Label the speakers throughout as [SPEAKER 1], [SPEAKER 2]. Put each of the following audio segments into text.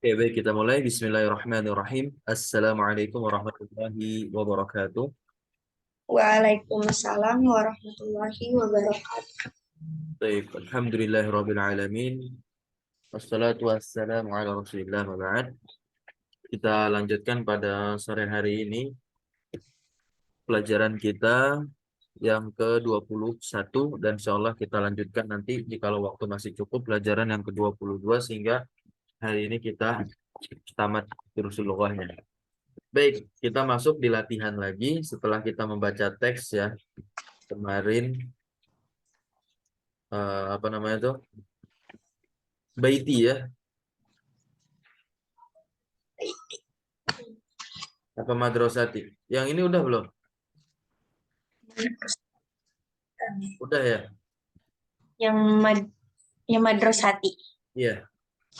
[SPEAKER 1] Oke, baik kita mulai. Bismillahirrahmanirrahim. Assalamualaikum warahmatullahi wabarakatuh.
[SPEAKER 2] Waalaikumsalam warahmatullahi wabarakatuh.
[SPEAKER 1] Baik, alhamdulillahirabbil alamin. Wassalatu wassalamu ala Rasulillah wa ba'd. Kita lanjutkan pada sore hari ini pelajaran kita yang ke-21 dan insyaallah kita lanjutkan nanti jikalau waktu masih cukup pelajaran yang ke-22 sehingga hari ini kita tamat durusul lughahnya. Baik, kita masuk di latihan lagi setelah kita membaca teks ya. Kemarin apa namanya tuh? Baiti ya, apa madrasati. Yang ini udah belum? Udah ya?
[SPEAKER 2] Yang mad yang madrasati.
[SPEAKER 1] Iya.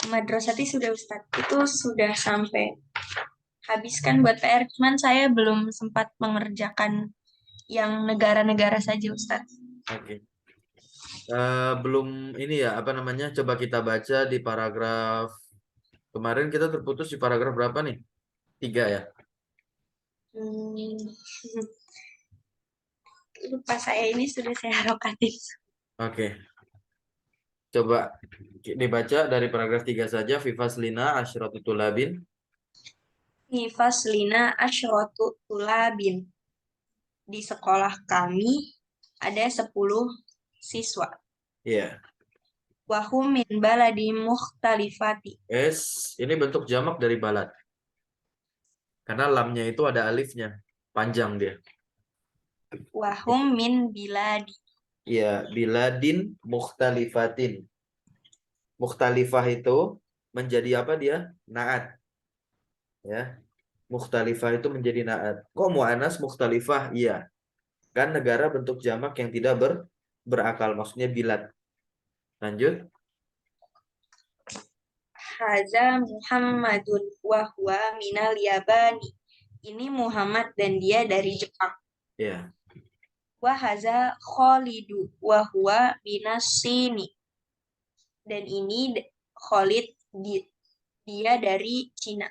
[SPEAKER 2] Madrasati sudah Ustaz. Itu sudah sampai habis kan buat PR, cuman saya belum sempat mengerjakan yang negara-negara saja Ustaz.
[SPEAKER 1] Oke. Belum ini ya, apa namanya? Coba kita baca di paragraf kemarin kita terputus di paragraf berapa nih? 3 ya.
[SPEAKER 2] Hmm, lupa saya ini sudah saya harokatin.
[SPEAKER 1] Oke. Coba dibaca dari paragraf 3 saja. Fifaslina asyratu tulabin.
[SPEAKER 2] Di faslina asyratu tulabin. Di sekolah kami ada 10 siswa.
[SPEAKER 1] Iya.
[SPEAKER 2] Wahum min baladi mukhtalifati.
[SPEAKER 1] S ini bentuk jamak dari balad. Karena lamnya itu ada alifnya. Panjang dia.
[SPEAKER 2] Wahum min biladi.
[SPEAKER 1] Iya, biladin mukhtalifatin. Mukhtalifah itu menjadi apa dia? Naat, ya. Mukhtalifah itu menjadi naat. Kok mu'anas mukhtalifah? Iya. Kan negara bentuk jamak yang tidak berakal, maksudnya bilad. Lanjut.
[SPEAKER 2] Haza Muhammadun wa huwa minal Yabani. Ini Muhammad dan dia dari Jepang.
[SPEAKER 1] Ya.
[SPEAKER 2] Wa haza Khalidu wa huwa minas Sini. Dan ini Khalid dia dari Cina.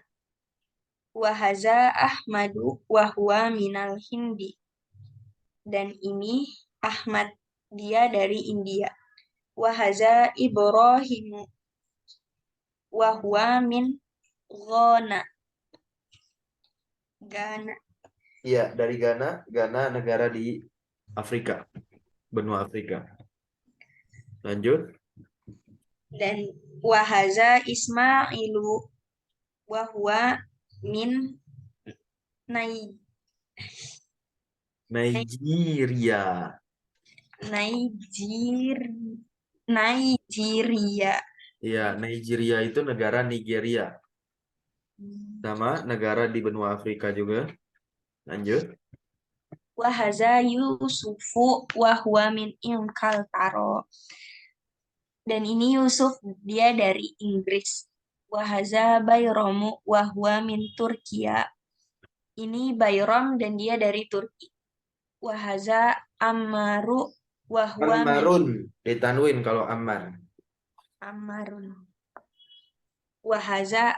[SPEAKER 2] Wa haza Ahmadu wa huwa minal Hindi. Dan ini Ahmad dia dari India. Wa haza Ibrahimu wa huwa min Ghana. Ghana.
[SPEAKER 1] Iya, dari Ghana. Ghana negara di Afrika, benua Afrika. Lanjut.
[SPEAKER 2] Dan wahaza Ismailu wahwa min Nai
[SPEAKER 1] Nigeria.
[SPEAKER 2] Naijir Naijiria.
[SPEAKER 1] Iya, Nigeria itu negara Nigeria. Sama negara di benua Afrika juga. Lanjut.
[SPEAKER 2] Wahaza Yusufu wahwa min Inkaltaro. Dan ini Yusuf dia dari Inggris. Wahaza Bayromu wahwa min Turkia. Ini Bayram dan dia dari Turki. Wahaza Ammaru wahwa min
[SPEAKER 1] Ammarun. Ditanwin kalau Ammar.
[SPEAKER 2] Ammarun. Wahaza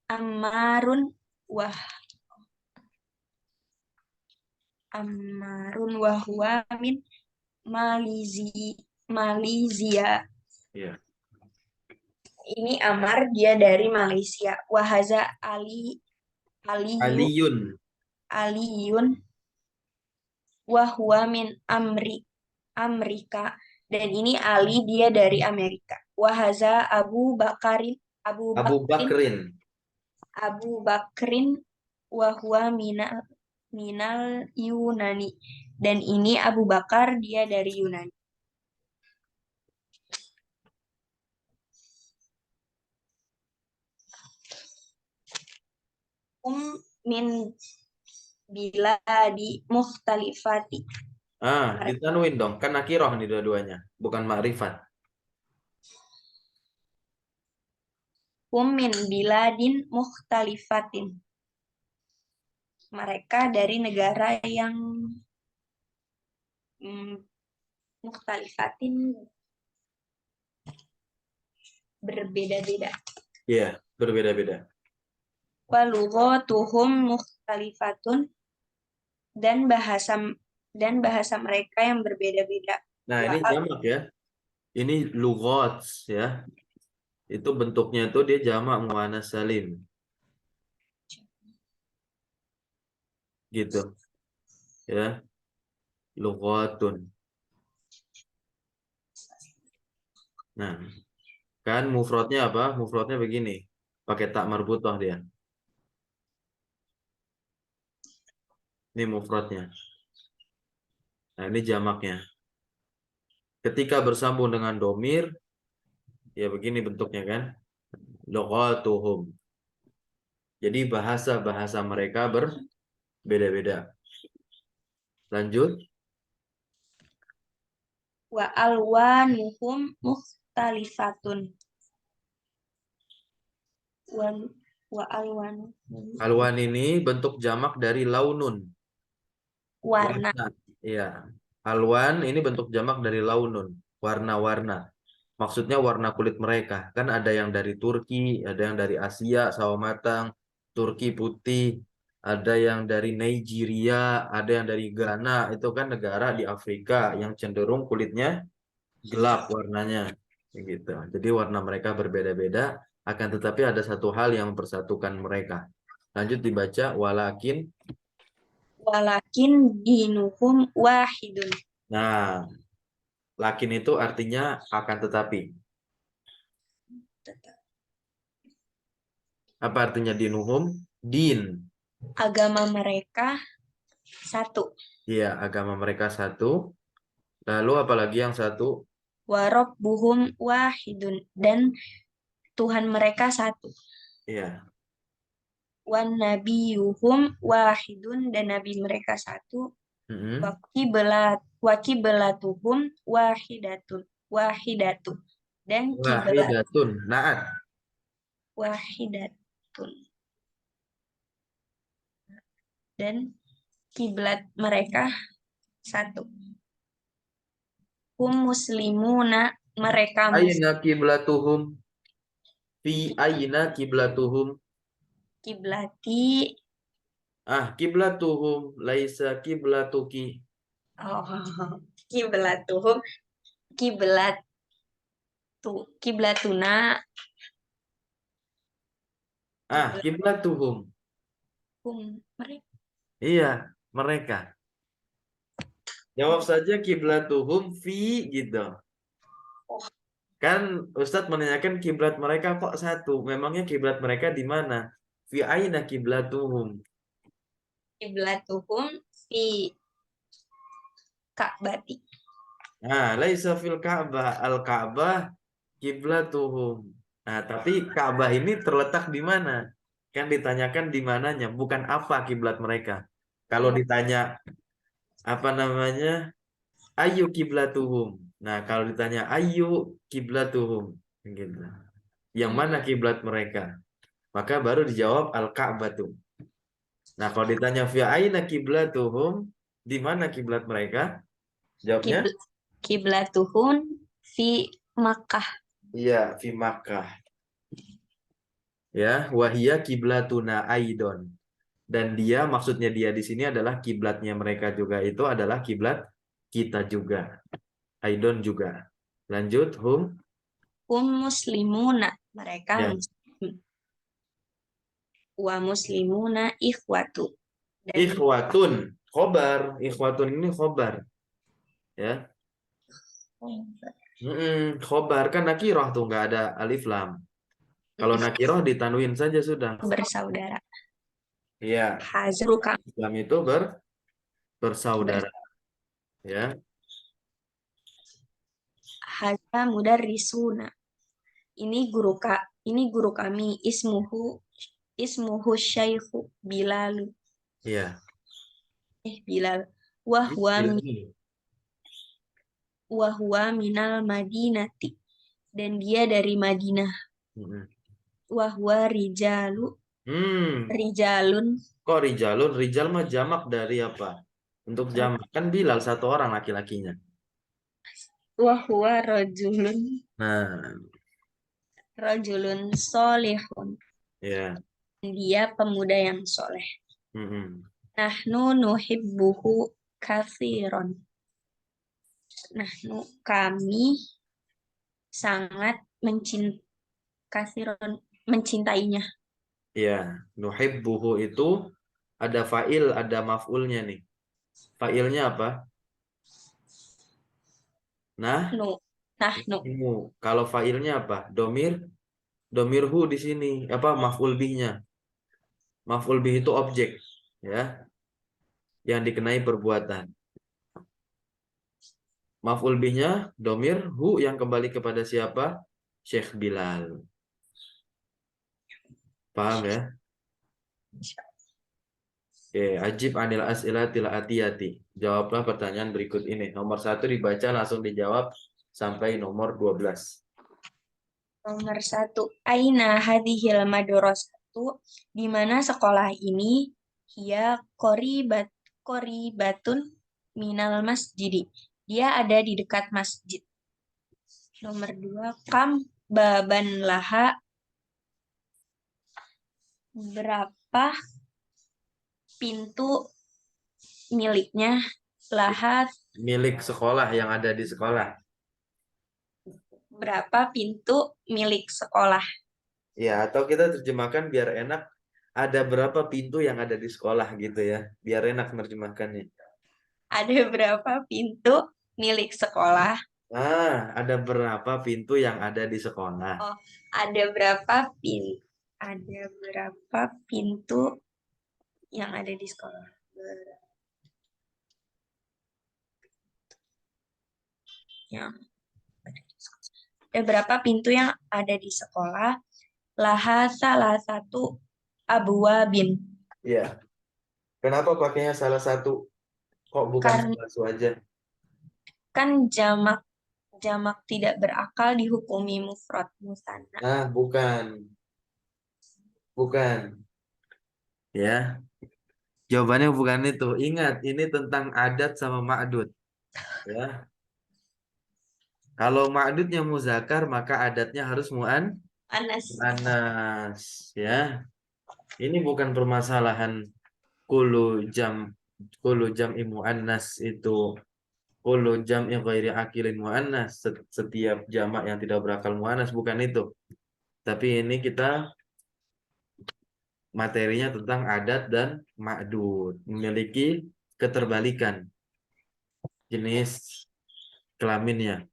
[SPEAKER 2] Ammarun wah Ammarun wahwa min Malaysia.
[SPEAKER 1] Iya.
[SPEAKER 2] Ini Amar dia dari Malaysia. Wahaza Aliyu
[SPEAKER 1] Aliyun.
[SPEAKER 2] Aliyun wahwa min Amerika. Dan ini Ali dia dari Amerika. Wahaza Abu
[SPEAKER 1] Abu
[SPEAKER 2] Bakrin
[SPEAKER 1] Bakrin.
[SPEAKER 2] Abu Bakrin wahwa minal Yunani. Dan ini Abu Bakar dia dari Yunani. Min biladi mukhtalifati. Mereka
[SPEAKER 1] Ditanwin dong. Kan nakiroh nih dua-duanya. Bukan makrifat.
[SPEAKER 2] min biladin mukhtalifatin. Mereka dari negara yang mukhtalifatin berbeda-beda.
[SPEAKER 1] Iya, berbeda-beda.
[SPEAKER 2] Wa lughatuhum mukhtalifatun, dan bahasa mereka yang berbeda-beda.
[SPEAKER 1] Nah,
[SPEAKER 2] Wa
[SPEAKER 1] ini jamak ya. Ini lugots ya. Itu bentuknya itu dia jamak muannas salim. Gitu ya. Lughatun. Nah, kan mufradnya apa? Mufradnya begini. Pakai tak marbutah dia. Ini mufradnya. Nah, ini jamaknya. Ketika bersambung dengan domir, ya begini bentuknya kan. Lughatuhum. Jadi bahasa-bahasa mereka berbeda-beda. Lanjut.
[SPEAKER 2] wa alwanuhum mukhtalifatun. Wa wa alwanuhum,
[SPEAKER 1] Alwan ini bentuk jamak dari launun.
[SPEAKER 2] warna.
[SPEAKER 1] Warna. Iya. Alwan ini bentuk jamak dari launun. Warna-warna. Maksudnya warna kulit mereka. Kan ada yang dari Turki, ada yang dari Asia, sawo matang, Turki putih, ada yang dari Nigeria, ada yang dari Ghana. Itu kan negara di Afrika yang cenderung kulitnya gelap warnanya. Gitu. Jadi warna mereka berbeda-beda, akan tetapi ada satu hal yang mempersatukan mereka. Lanjut dibaca, walakin.
[SPEAKER 2] Walakin dinuhum wahidun.
[SPEAKER 1] Nah, lakin itu artinya akan tetapi. Apa artinya dinuhum? Din.
[SPEAKER 2] Agama mereka satu.
[SPEAKER 1] Iya, agama mereka satu. Lalu apalagi yang satu?
[SPEAKER 2] Warabbuhum wahidun, dan Tuhan mereka satu.
[SPEAKER 1] Iya.
[SPEAKER 2] Wan nabiyuhum wahidun, dan nabi mereka satu.
[SPEAKER 1] Mm-mm.
[SPEAKER 2] Wa kiblatuhum wahidatu, dan kiblat
[SPEAKER 1] Wahidatun. Naat.
[SPEAKER 2] wahidatun, dan kiblat mereka satu. Hum muslimuna, mereka
[SPEAKER 1] Aina kiblatuhum. Fi aina kiblatuhum.
[SPEAKER 2] kiblati.
[SPEAKER 1] Kiblatuhum. Laisa kiblatuki.
[SPEAKER 2] Oh, kiblatuhum, kiblatuna, kiblathum
[SPEAKER 1] Kiblatuhum.
[SPEAKER 2] mereka.
[SPEAKER 1] Iya, mereka. Jawab saja kiblatuhum fi gitu.
[SPEAKER 2] Oh,
[SPEAKER 1] Kan Ustadz menanyakan kiblat mereka kok satu. Memangnya kiblat mereka di mana? Fi aina kiblatuhum.
[SPEAKER 2] kiblatuhum fi Ka'bati.
[SPEAKER 1] Laisa fil Ka'bah. Al-Ka'bah kiblatuhum. Nah, tapi Ka'bah ini terletak di mana? Kan ditanyakan di mananya, bukan apa kiblat mereka. Kalau
[SPEAKER 2] Oh,
[SPEAKER 1] ditanya apa namanya? Ayu kiblatuhum. Nah, kalau ditanya ayu kiblatuhum, gitu. Yang mana kiblat mereka? Maka baru dijawab Al-Ka'batu. Nah, kalau ditanya fi aina kiblatuhum, di mana kiblat mereka? Jawabnya
[SPEAKER 2] kiblatuhum fi Makkah.
[SPEAKER 1] iya, fi Makkah. Ya, wahia kiblatuna aidon. Dan dia maksudnya dia di sini adalah kiblatnya mereka juga itu adalah kiblat kita juga. Aidon juga. Lanjut, hum.
[SPEAKER 2] Hum muslimuna, mereka
[SPEAKER 1] Ya.
[SPEAKER 2] muslim. Wa muslimuna ikhwatu, dan
[SPEAKER 1] Ikhwatun, khobar. Ikhwatun ini khobar. Ya. Khobar kan nakiroh tuh nggak ada alif lam. Kalau nakiroh ditanwin saja sudah.
[SPEAKER 2] bersaudara.
[SPEAKER 1] Iya,
[SPEAKER 2] Hazruka,
[SPEAKER 1] Islam itu bersaudara. Ya.
[SPEAKER 2] haza mudarrisuna. Ini guru kami, ismuhu Syaikhu Bilal.
[SPEAKER 1] Iya.
[SPEAKER 2] Bilal. Wahwa
[SPEAKER 1] Iya.
[SPEAKER 2] wahwa minal Madinati, dan dia dari Madinah.
[SPEAKER 1] Mm-mm.
[SPEAKER 2] Wahwa
[SPEAKER 1] Hmm.
[SPEAKER 2] rijalun,
[SPEAKER 1] Kok rijalun? Rijal mah jamak dari apa? Untuk jamak kan Bilal satu orang laki-lakinya.
[SPEAKER 2] wahwa rajulun,
[SPEAKER 1] Nah,
[SPEAKER 2] rajulun solihun.
[SPEAKER 1] Ya.
[SPEAKER 2] Dia pemuda yang soleh.
[SPEAKER 1] Mm-mm.
[SPEAKER 2] Nahnu nuhibbuhu katsiron. Nahnu kami sangat mencintainya.
[SPEAKER 1] Ya, nuhibbuhu itu ada fa'il, ada maf'ulnya nih. Fa'ilnya apa? Nah,
[SPEAKER 2] Nu, nahnu,
[SPEAKER 1] mu. Kalau fa'ilnya apa? Domir, domirhu di sini apa maf'ul bihnya? Maf'ul bih itu objek, ya, yang dikenai perbuatan. Maf'ul bihnya domir hu yang kembali kepada siapa? Syekh Bilal. Paham ya? Oke, ajib anil as'ilatil atiyati. Jawablah pertanyaan berikut ini. Nomor 1 dibaca langsung dijawab sampai nomor 12.
[SPEAKER 2] nomor 1. Aina hadhil madrasatu, di mana sekolah ini? Hiya qoribatun minal masjidi. Dia ada di dekat masjid. Nomor 2. Kam baban laha, berapa pintu miliknya? Lahat,
[SPEAKER 1] Milik sekolah yang ada di sekolah.
[SPEAKER 2] berapa pintu milik sekolah?
[SPEAKER 1] Ya, atau kita terjemahkan biar enak. Ada berapa pintu yang ada di sekolah gitu ya. Biar enak menerjemahkannya.
[SPEAKER 2] Ada berapa pintu milik sekolah?
[SPEAKER 1] Ada berapa pintu yang ada di sekolah?
[SPEAKER 2] Oh, ada berapa ada berapa pintu yang ada di sekolah? Yang ada berapa pintu yang ada di sekolah? Laha salah satu abwabin.
[SPEAKER 1] Ya. Kenapa pakainya salah satu? Kok bukan
[SPEAKER 2] Karena
[SPEAKER 1] salah satu aja?
[SPEAKER 2] kan jamak jamak tidak berakal dihukumi mufrad musanna.
[SPEAKER 1] Nah, bukan. Bukan. Ya. Jawabannya bukan itu. Ingat, ini tentang adat sama ma'dud. Ya. Kalau ma'dudnya muzakkar, maka adatnya harus
[SPEAKER 2] Anas.
[SPEAKER 1] mu'annas. Ya. Ini bukan permasalahan kulu jam mu'annas itu kulu jam'i ghairi akilin mu'annas. Setiap jamak yang tidak berakal mu'annas, bukan itu. Tapi ini kita materinya tentang adat dan ma'dud, memiliki keterbalikan jenis kelaminnya.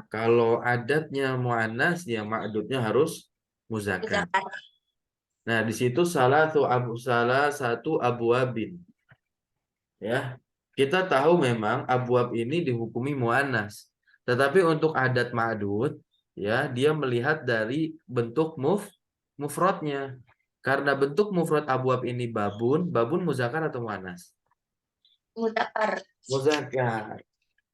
[SPEAKER 1] Kalau adatnya mu'annas, ya ma'dudnya harus muzakkar.
[SPEAKER 2] Zakar.
[SPEAKER 1] Nah, di situ salah satu abwabin. Ya, kita tahu memang abwab ini dihukumi mu'annas. Tetapi untuk adat ma'dud, ya, dia melihat dari bentuk mufradnya. Karena bentuk mufrad abwab ini babun muzakkar atau mu'annas?
[SPEAKER 2] Mudakar.
[SPEAKER 1] Muzakkar.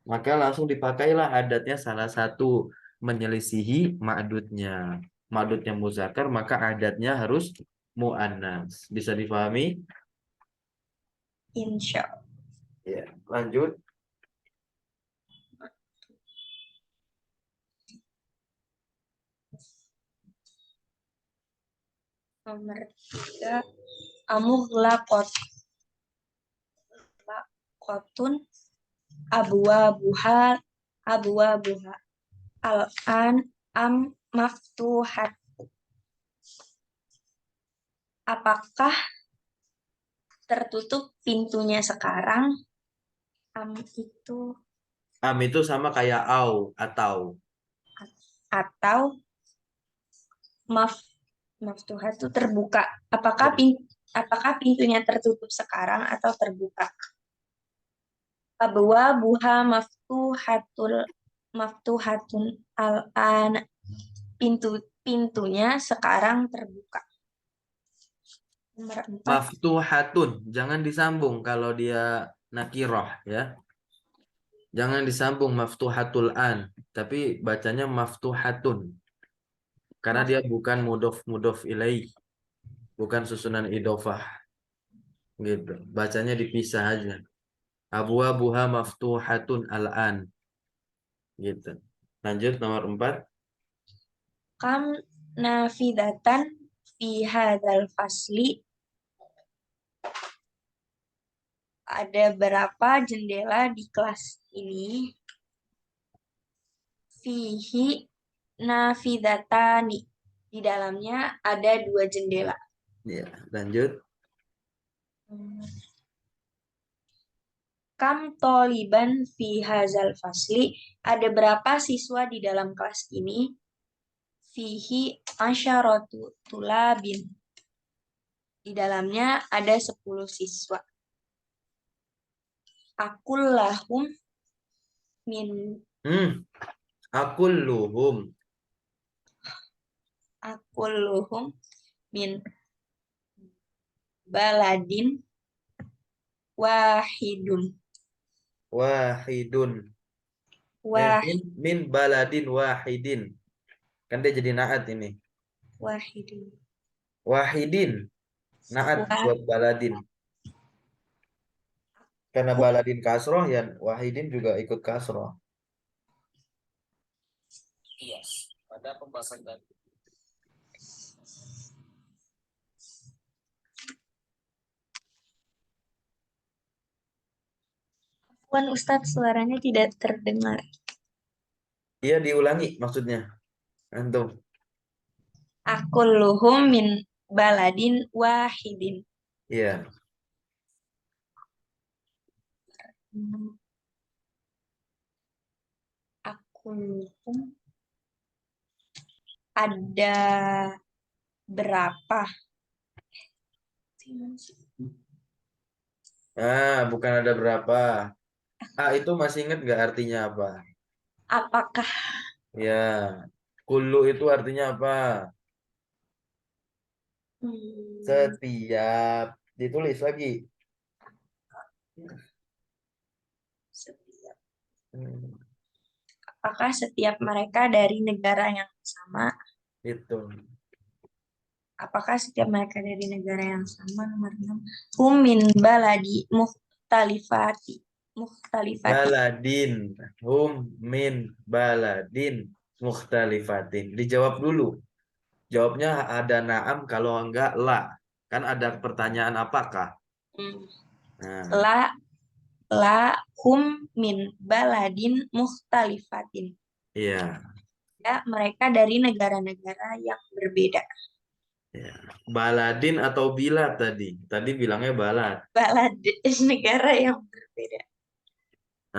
[SPEAKER 1] Maka langsung dipakailah adatnya salah satu menyelisihi ma'dudnya. Ma'dudnya muzakkar, maka adatnya harus mu'annas. Bisa difahami?
[SPEAKER 2] Insya.
[SPEAKER 1] Ya, lanjut.
[SPEAKER 2] Nomor 3. Amughlaqat. Kotun abwabuha abwabuha al-an am maftuhat. Apakah tertutup pintunya sekarang? Am itu
[SPEAKER 1] Am itu sama kayak atau.
[SPEAKER 2] atau maf maftuhat itu terbuka.
[SPEAKER 1] Ya.
[SPEAKER 2] Apakah pintunya tertutup sekarang atau terbuka? Abwabuha maftuhatun al-an. Pintunya sekarang terbuka. Nomor 4.
[SPEAKER 1] Maftuhatun, jangan disambung kalau dia nakiroh ya. Jangan disambung maftuhatul an, tapi bacanya maftuhatun. Karena dia bukan mudof ilaih, bukan susunan idofah gitu. Bacanya dipisah aja. Abwabuha maftuhatun al-an gitu. Lanjut nomor 4.
[SPEAKER 2] Kam nafidatan fi hadzal fasli. Ada berapa jendela di kelas ini? Fihi nafidatani. Di dalamnya ada 2 jendela.
[SPEAKER 1] Ya, lanjut.
[SPEAKER 2] Kam toliban fi hazal fasli. Ada berapa siswa di dalam kelas ini? Fihi asyaratu tulabin. Di dalamnya ada 10 siswa. Akullahum min
[SPEAKER 1] Akulluhum.
[SPEAKER 2] akulluhum min baladin wahidun.
[SPEAKER 1] Wahidun.
[SPEAKER 2] Wah,
[SPEAKER 1] Min baladin wahidin. Kan dia jadi naat ini.
[SPEAKER 2] wahidun.
[SPEAKER 1] Wahidin. Naat
[SPEAKER 2] Wah,
[SPEAKER 1] buat baladin. Karena baladin kasroh ya wahidin juga ikut kasroh.
[SPEAKER 3] Yes. Pada pembahasan tadi.
[SPEAKER 2] Puan Ustadz, suaranya tidak terdengar.
[SPEAKER 1] Iya diulangi maksudnya. Antum.
[SPEAKER 2] Akulluhum min baladin wahidin.
[SPEAKER 1] Iya.
[SPEAKER 2] Akulluhum ada berapa?
[SPEAKER 1] Bukan ada berapa. Itu masih ingat nggak artinya apa?
[SPEAKER 2] Apakah
[SPEAKER 1] Ya. Kullu itu artinya apa? Setiap. Ditulis lagi.
[SPEAKER 2] setiap,
[SPEAKER 1] Hmm,
[SPEAKER 2] apakah setiap mereka dari negara yang sama?
[SPEAKER 1] Itu.
[SPEAKER 2] Apakah setiap mereka dari negara yang sama? Nomor 6. Hum min baladi mukhtalifati.
[SPEAKER 1] Baladin. Hum min baladin mukhtalifatin. Dijawab dulu. Jawabnya ada naam kalau enggak la. Kan ada pertanyaan apakah?
[SPEAKER 2] Hmm.
[SPEAKER 1] Nah,
[SPEAKER 2] La la hum min baladin mukhtalifatin.
[SPEAKER 1] iya.
[SPEAKER 2] Ya, mereka dari negara-negara yang berbeda.
[SPEAKER 1] Ya. Baladin atau bilad tadi? Tadi bilangnya balad.
[SPEAKER 2] Balad negara yang berbeda.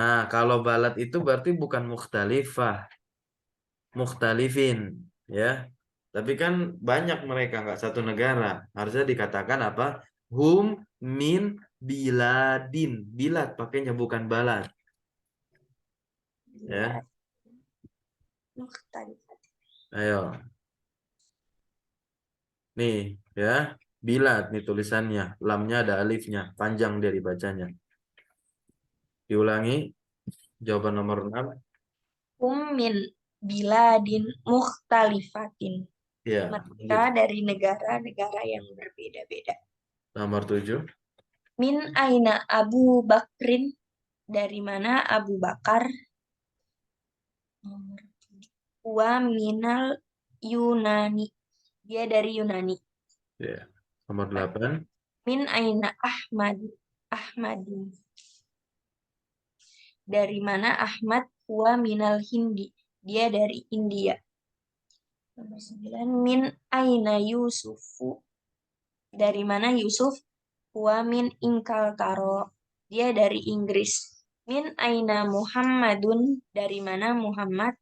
[SPEAKER 1] Nah, kalau balad itu berarti bukan mukhtalifah, mukhtalifin, ya. Tapi kan banyak mereka nggak satu negara. Harusnya dikatakan apa? Hum min biladin. Bilad pakainya bukan balad, ya.
[SPEAKER 2] Mukhtalifatin.
[SPEAKER 1] Ayo. Nih, ya. Bilad nih tulisannya. Lamnya ada alifnya, panjang dia dibacanya. Diulangi. Jawaban nomor 6.
[SPEAKER 2] Hum min biladin mukhtalifatin.
[SPEAKER 1] Ya,
[SPEAKER 2] Mereka dari negara-negara yang berbeda-beda.
[SPEAKER 1] nomor 7.
[SPEAKER 2] Min aina Abu Bakrin, dari mana Abu Bakar? Wa minal Yunani, dia dari Yunani.
[SPEAKER 1] Ya. Nomor 8.
[SPEAKER 2] Min aina Ahmadin, dari mana Ahmad? Wa minal Hindi, dia dari India. Nomor 9. Min aina Yusufu, dari mana Yusuf? Wa min Ingkaltaro, dia dari Inggris. Min aina Muhammadun, dari mana Muhammad?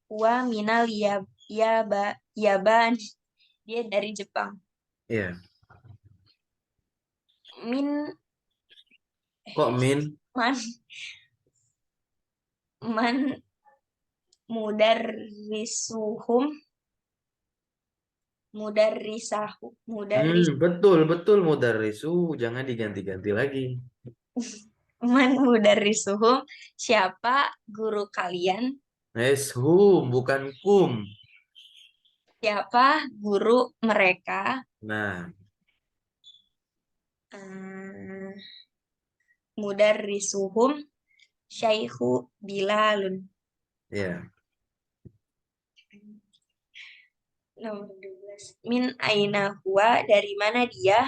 [SPEAKER 2] Wa minal Yaban, dia dari Jepang.
[SPEAKER 1] Ya.
[SPEAKER 2] Min
[SPEAKER 1] Kok min?
[SPEAKER 2] man man mudarrisuhum
[SPEAKER 1] Betul, betul mudarrisu. Jangan diganti-ganti lagi.
[SPEAKER 2] man mudarrisuhum, siapa guru kalian?
[SPEAKER 1] Hum, bukan kum.
[SPEAKER 2] Siapa guru mereka?
[SPEAKER 1] Nah,
[SPEAKER 2] Eh, mudarrisuhum Syaihu Bilalun.
[SPEAKER 1] ya.
[SPEAKER 2] Nomor 12. Min aina huwa, dari mana dia?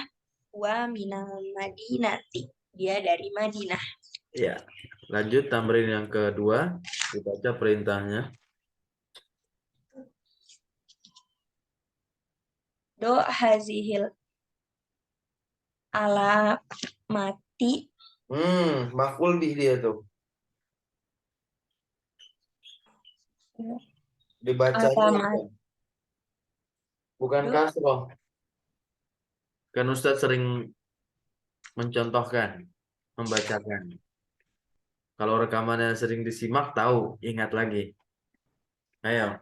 [SPEAKER 2] Huwa minal Madinati, dia dari Madinah.
[SPEAKER 1] Ya. Lanjut tamrin yang kedua. Dibaca perintahnya.
[SPEAKER 2] Do hazihil alamati.
[SPEAKER 1] Maf'ul bih dia tuh. Dibacanya
[SPEAKER 2] Alamat.
[SPEAKER 1] bukan
[SPEAKER 2] Do.
[SPEAKER 1] kasroh. Kan Ustadz sering mencontohkan, membacakan. Kalau rekamannya sering disimak, tahu, ingat lagi. Ayo.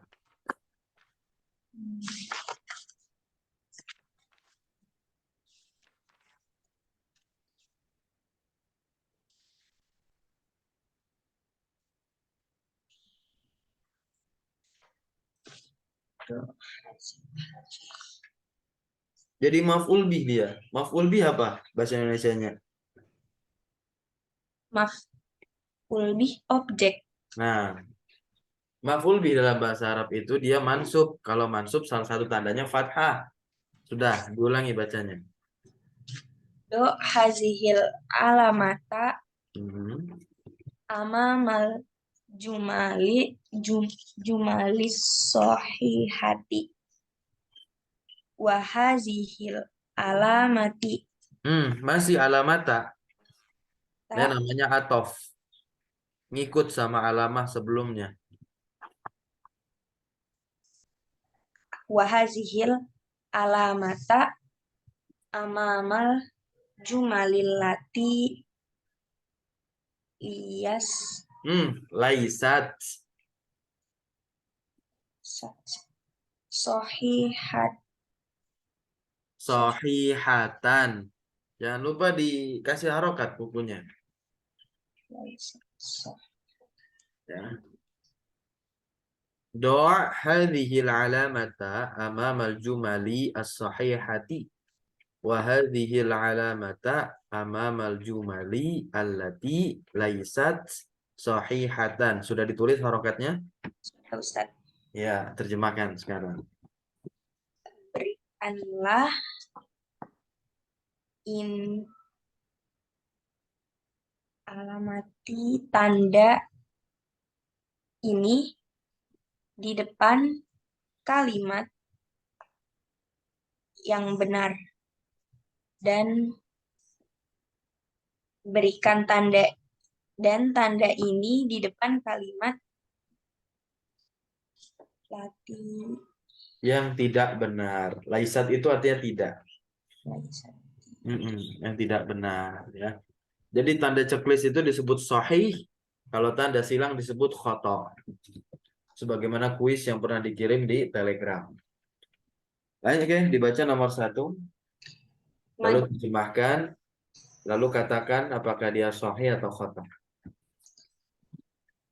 [SPEAKER 1] Jadi maf'ul bih dia. Maf'ul bih apa bahasa Indonesianya?
[SPEAKER 2] Maf'ul bih, objek.
[SPEAKER 1] Nah, maf'ul bih dalam bahasa Arab itu dia mansub. Kalau mansub salah satu tandanya fathah. Sudah, diulangi bacanya.
[SPEAKER 2] Do hazihil alamata
[SPEAKER 1] Mhm.
[SPEAKER 2] amamal jumali sohihati. Wahazihil alamati.
[SPEAKER 1] Masih alamata. Dia
[SPEAKER 2] Tak
[SPEAKER 1] namanya atof. Ngikut sama alamah sebelumnya.
[SPEAKER 2] wahazihil alamata amamal jumalillati liyas
[SPEAKER 1] Laisat.
[SPEAKER 2] sohihat
[SPEAKER 1] Sohihatan. Jangan lupa dikasih harokat bukunya. Ya. Doa hadhil alamata amamal jumali as-sahihati. Wa hadhil alamata amamal jumali allati laisat sahihatan. Sudah ditulis harokatnya?
[SPEAKER 2] Ustaz.
[SPEAKER 1] Ya, terjemahkan sekarang.
[SPEAKER 2] Berikanlah in alamati tanda ini di depan kalimat yang benar dan berikan tanda ini di depan kalimat lati
[SPEAKER 1] Yang tidak benar. Laisat itu artinya tidak. Yang tidak benar ya. Jadi tanda checklist itu disebut sahih, kalau tanda silang disebut khoto. Sebagaimana kuis yang pernah dikirim di Telegram. Lanjut, oke, dibaca nomor 1, lalu terjemahkan, lalu katakan apakah dia sahih atau khoto.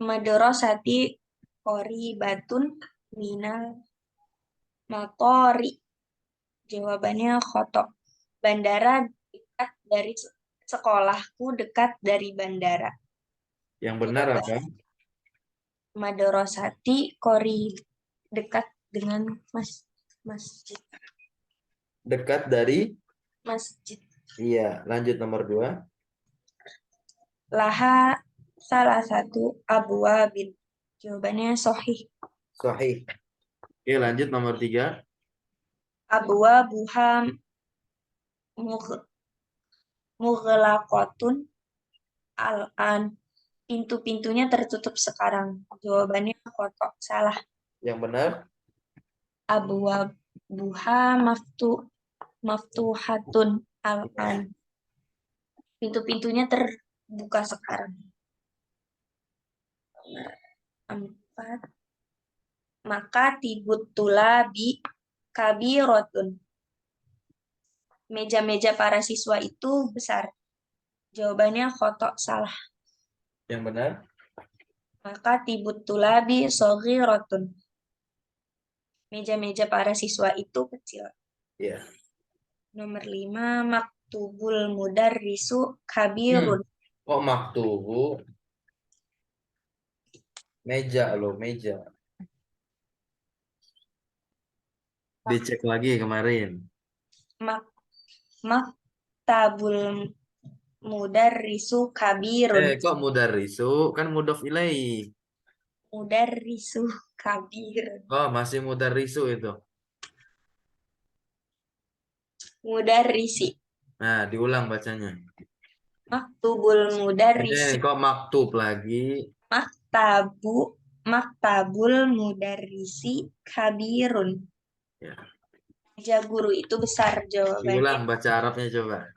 [SPEAKER 2] Madrasati qoribatun minal matori. Jawabannya khoto. Bandara dekat dari sekolahku, dekat dari bandara.
[SPEAKER 1] Yang benar apa?
[SPEAKER 2] Madrasati qori, dekat dengan masjid.
[SPEAKER 1] Dekat dari?
[SPEAKER 2] Masjid.
[SPEAKER 1] Iya, lanjut nomor 2.
[SPEAKER 2] Laha salah satu abwabin. Jawabannya sahih.
[SPEAKER 1] Sahih. Oke, lanjut nomor 3.
[SPEAKER 2] Abwabuha mughlaqatun al-an. Pintu-pintunya tertutup sekarang. Jawabannya kotok. Salah.
[SPEAKER 1] Yang benar?
[SPEAKER 2] Abwabuha maftuhatun al-an. Pintu-pintunya terbuka sekarang. Nomor 4. Maka tibut tulabi kabirotun. Meja-meja para siswa itu besar. Jawabannya khotok, salah.
[SPEAKER 1] Yang benar?
[SPEAKER 2] Maka tibut tulabi soghirotun. Meja-meja para siswa itu kecil.
[SPEAKER 1] Iya.
[SPEAKER 2] Nomor 5. Maktubul mudarrisu kabirun.
[SPEAKER 1] Kok maktubu? Meja loh, meja. Dicek lagi kemarin.
[SPEAKER 2] mak maktabul mudarrisu kabirun.
[SPEAKER 1] Kok mudarrisu? Kan mudhof ilaih.
[SPEAKER 2] Mudarrisu kabirun.
[SPEAKER 1] Oh, masih mudarrisu itu.
[SPEAKER 2] Mudarrisi.
[SPEAKER 1] Nah, diulang bacanya.
[SPEAKER 2] Maktubul mudarrisi.
[SPEAKER 1] Kok maktub lagi?
[SPEAKER 2] Maktabu maktabul mudarrisi kabirun.
[SPEAKER 1] Ya.
[SPEAKER 2] Meja guru itu besar jawabannya.
[SPEAKER 1] Diulang baca Arabnya coba.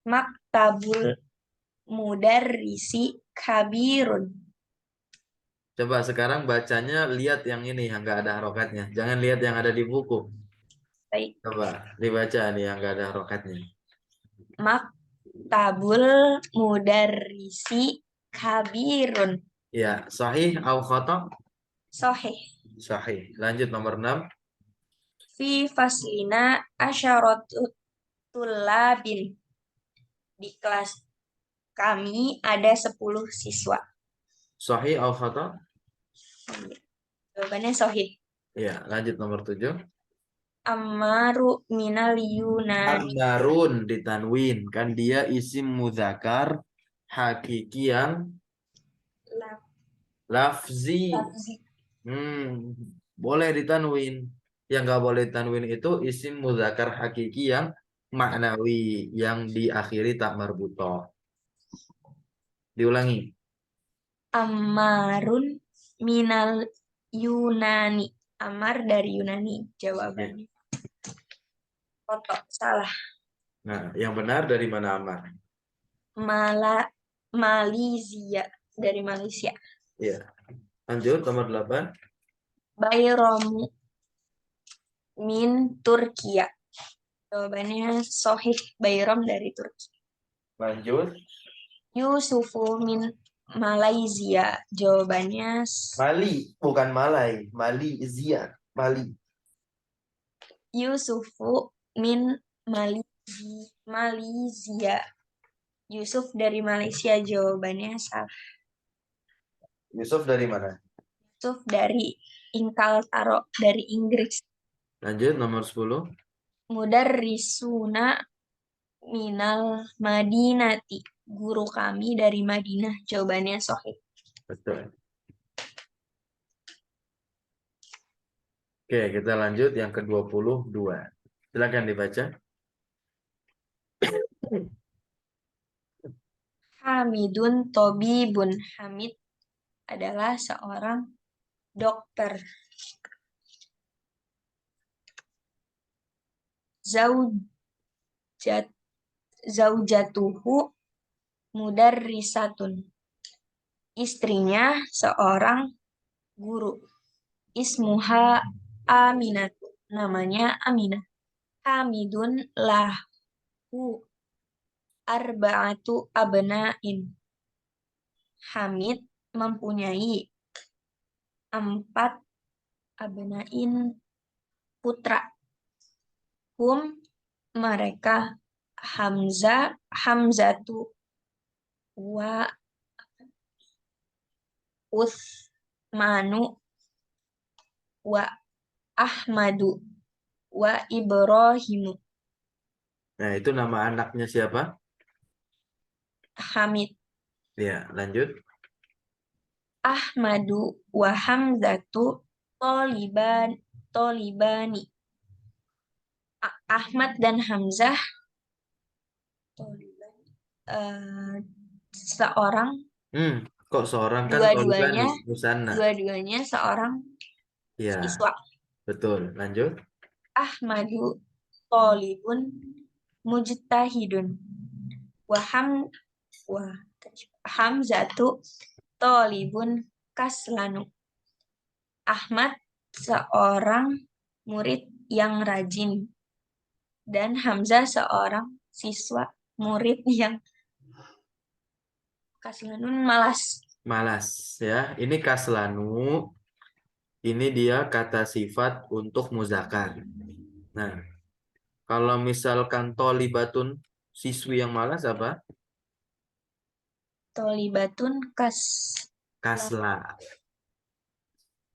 [SPEAKER 2] Maktabul mudarrisi kabirun.
[SPEAKER 1] Coba sekarang bacanya lihat yang ini yang nggak ada harokatnya. Jangan lihat yang ada di buku.
[SPEAKER 2] Baik.
[SPEAKER 1] Coba dibaca nih yang nggak ada harokatnya.
[SPEAKER 2] Maktabul mudarrisi kabirun.
[SPEAKER 1] Ya, sahih au khata?
[SPEAKER 2] Sohih.
[SPEAKER 1] Sahih. Lanjut nomor 6.
[SPEAKER 2] Fi faslina asyaratu tulabin. Di kelas kami ada 10 siswa.
[SPEAKER 1] Sahih au khata?
[SPEAKER 2] Jawabannya sohih.
[SPEAKER 1] Ya, lanjut nomor 7.
[SPEAKER 2] Ammaru minal Yunani.
[SPEAKER 1] Ammarun ditanwin kan dia isim mudzakar hakiki yang lafzi.
[SPEAKER 2] Lafzi.
[SPEAKER 1] Boleh ditanwin. Yang nggak boleh ditanwin itu isim mudzakar hakiki yang maknawi yang diakhiri tak marbutoh. Diulangi.
[SPEAKER 2] Ammarun minal Yunani. Amar dari Yunani jawabannya. Foto salah.
[SPEAKER 1] Nah, yang benar dari mana Amar?
[SPEAKER 2] Malaysia dari Malaysia.
[SPEAKER 1] Ya. Lanjut nomor 8.
[SPEAKER 2] Bayromu min Turkiya. Jawabannya Sohih. Bayram dari Turki.
[SPEAKER 1] Lanjut.
[SPEAKER 2] Yusufu min Malaysia. Jawabannya
[SPEAKER 1] Mali, bukan Malai. Mali, Zia. Mali.
[SPEAKER 2] Yusufu min Malaysia. Yusuf dari Malaysia. Jawabannya salah.
[SPEAKER 1] Yusuf dari mana?
[SPEAKER 2] Yusuf dari Inkaltaro dari Inggris.
[SPEAKER 1] Lanjut nomor 10.
[SPEAKER 2] Mudarrisuna minal Madinati. Guru kami dari Madinah. Jawabannya Sohih.
[SPEAKER 1] Betul. Oke, kita lanjut yang ke-22. Silakan dibaca.
[SPEAKER 2] Hamidun Tobibun. Hamid adalah seorang dokter. Zaujatuhu mudarrisatun. Istrinya seorang guru. Ismuha Aminatu. Namanya Aminah. Hamidun lahu arba'atu abna'in. Hamid mempunyai 4 abna'in putra. Mereka Hamzatu wa Utsmanu wa Ahmadu wa Ibrahimu.
[SPEAKER 1] Nah, itu nama anaknya siapa?
[SPEAKER 2] Hamid.
[SPEAKER 1] Ya, lanjut.
[SPEAKER 2] Ahmadu wa Hamzatu tolibani. Ahmad dan Hamzah seorang.
[SPEAKER 1] Kok seorang kan
[SPEAKER 2] Dua-duanya
[SPEAKER 1] Musanna.
[SPEAKER 2] Dua-duanya seorang
[SPEAKER 1] Ya,
[SPEAKER 2] siswa.
[SPEAKER 1] betul. Lanjut.
[SPEAKER 2] Ahmadu tolibun mujtahidun. Wa Hamzatu tolibun kaslanu. Ahmad seorang murid yang rajin dan Hamzah seorang siswa murid yang kaslanun malas.
[SPEAKER 1] Malas ya. Ini kaslanu. Ini dia kata sifat untuk muzakkar. Nah, kalau misalkan tolibatun siswi yang malas apa?
[SPEAKER 2] Tolibatun
[SPEAKER 1] Kasla.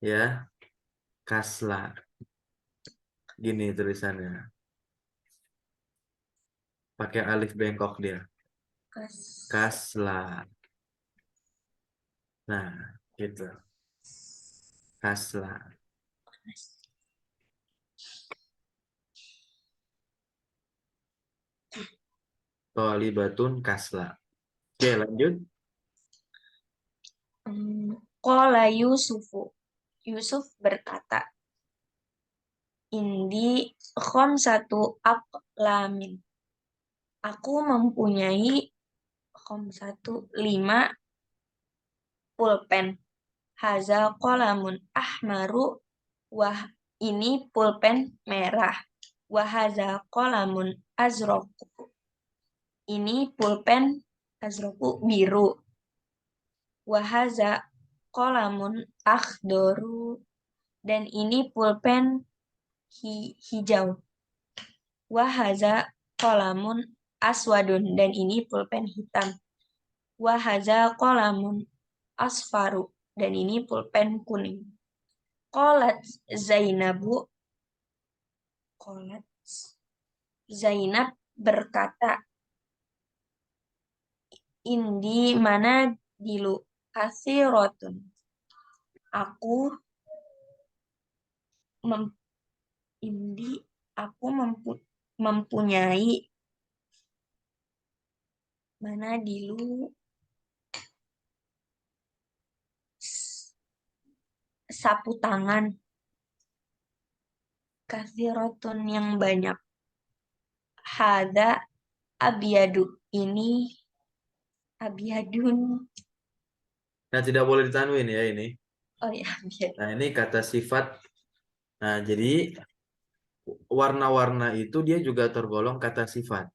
[SPEAKER 1] Ya, kasla. Gini tulisannya. Pakai alif bengkok dia. Kasla. Nah, gitu. Kasla. Tholibatun kasla. Oke, lanjut.
[SPEAKER 2] Qala Yusufu. Yusuf berkata, Indi khamsatu aqlamin. Aku mempunyai khamsatu 5 pulpen. Haza qalamun ahmaru. Wah, ini pulpen merah. Wahaza qalamun azroku. Ini pulpen azroku biru. Wahaza qalamun akhdoru. Dan ini pulpen hijau. Wahaza qalamun aswadun. Dan ini pulpen hitam. Wahaza qalamun asfaru. Dan ini pulpen kuning. Qalat Zainabu. Qalat Zainab berkata, Indi mana dilu kasirotun. Aku mem, Indi aku mempunyai mana dilu sapu tangan kasirotun yang banyak. Hada abiyadu. Ini abiyadun.
[SPEAKER 1] Nah, tidak boleh ditanwin ya ini.
[SPEAKER 2] Oh ya, abiyad.
[SPEAKER 1] Nah, ini kata sifat. Nah, jadi warna-warna itu dia juga tergolong kata sifat.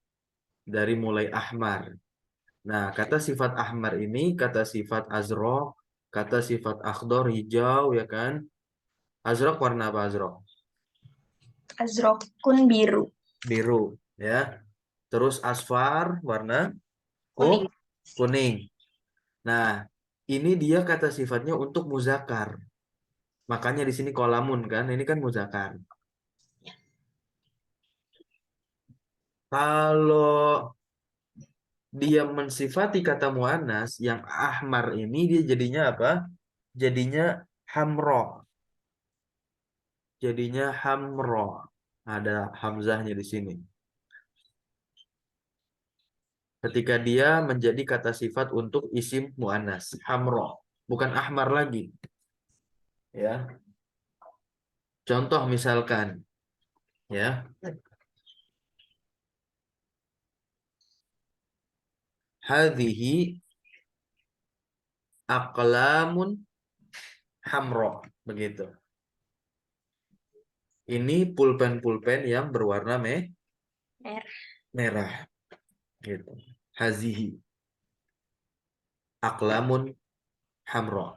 [SPEAKER 1] Dari mulai ahmar. Nah, kata sifat ahmar ini, kata sifat azraq, kata sifat akhdar, hijau, ya kan? Azraq warna apa azraq?
[SPEAKER 2] Azrokun biru.
[SPEAKER 1] Biru, ya. Terus asfar, warna
[SPEAKER 2] Kuning.
[SPEAKER 1] kuning. Nah, ini dia kata sifatnya untuk muzakar. Makanya di sini kolamun kan, ini kan muzakar. Kalau dia mensifati kata muannas yang ahmar ini dia jadinya apa? Jadinya hamro. Jadinya hamro. Ada hamzahnya di sini. Ketika dia menjadi kata sifat untuk isim muannas, hamro, bukan ahmar lagi. Ya. Contoh misalkan, ya. Hadhihi aqlamun hamro, begitu. Ini pulpen-pulpen yang berwarna merah, gitu. Hazihi aqlamun hamro.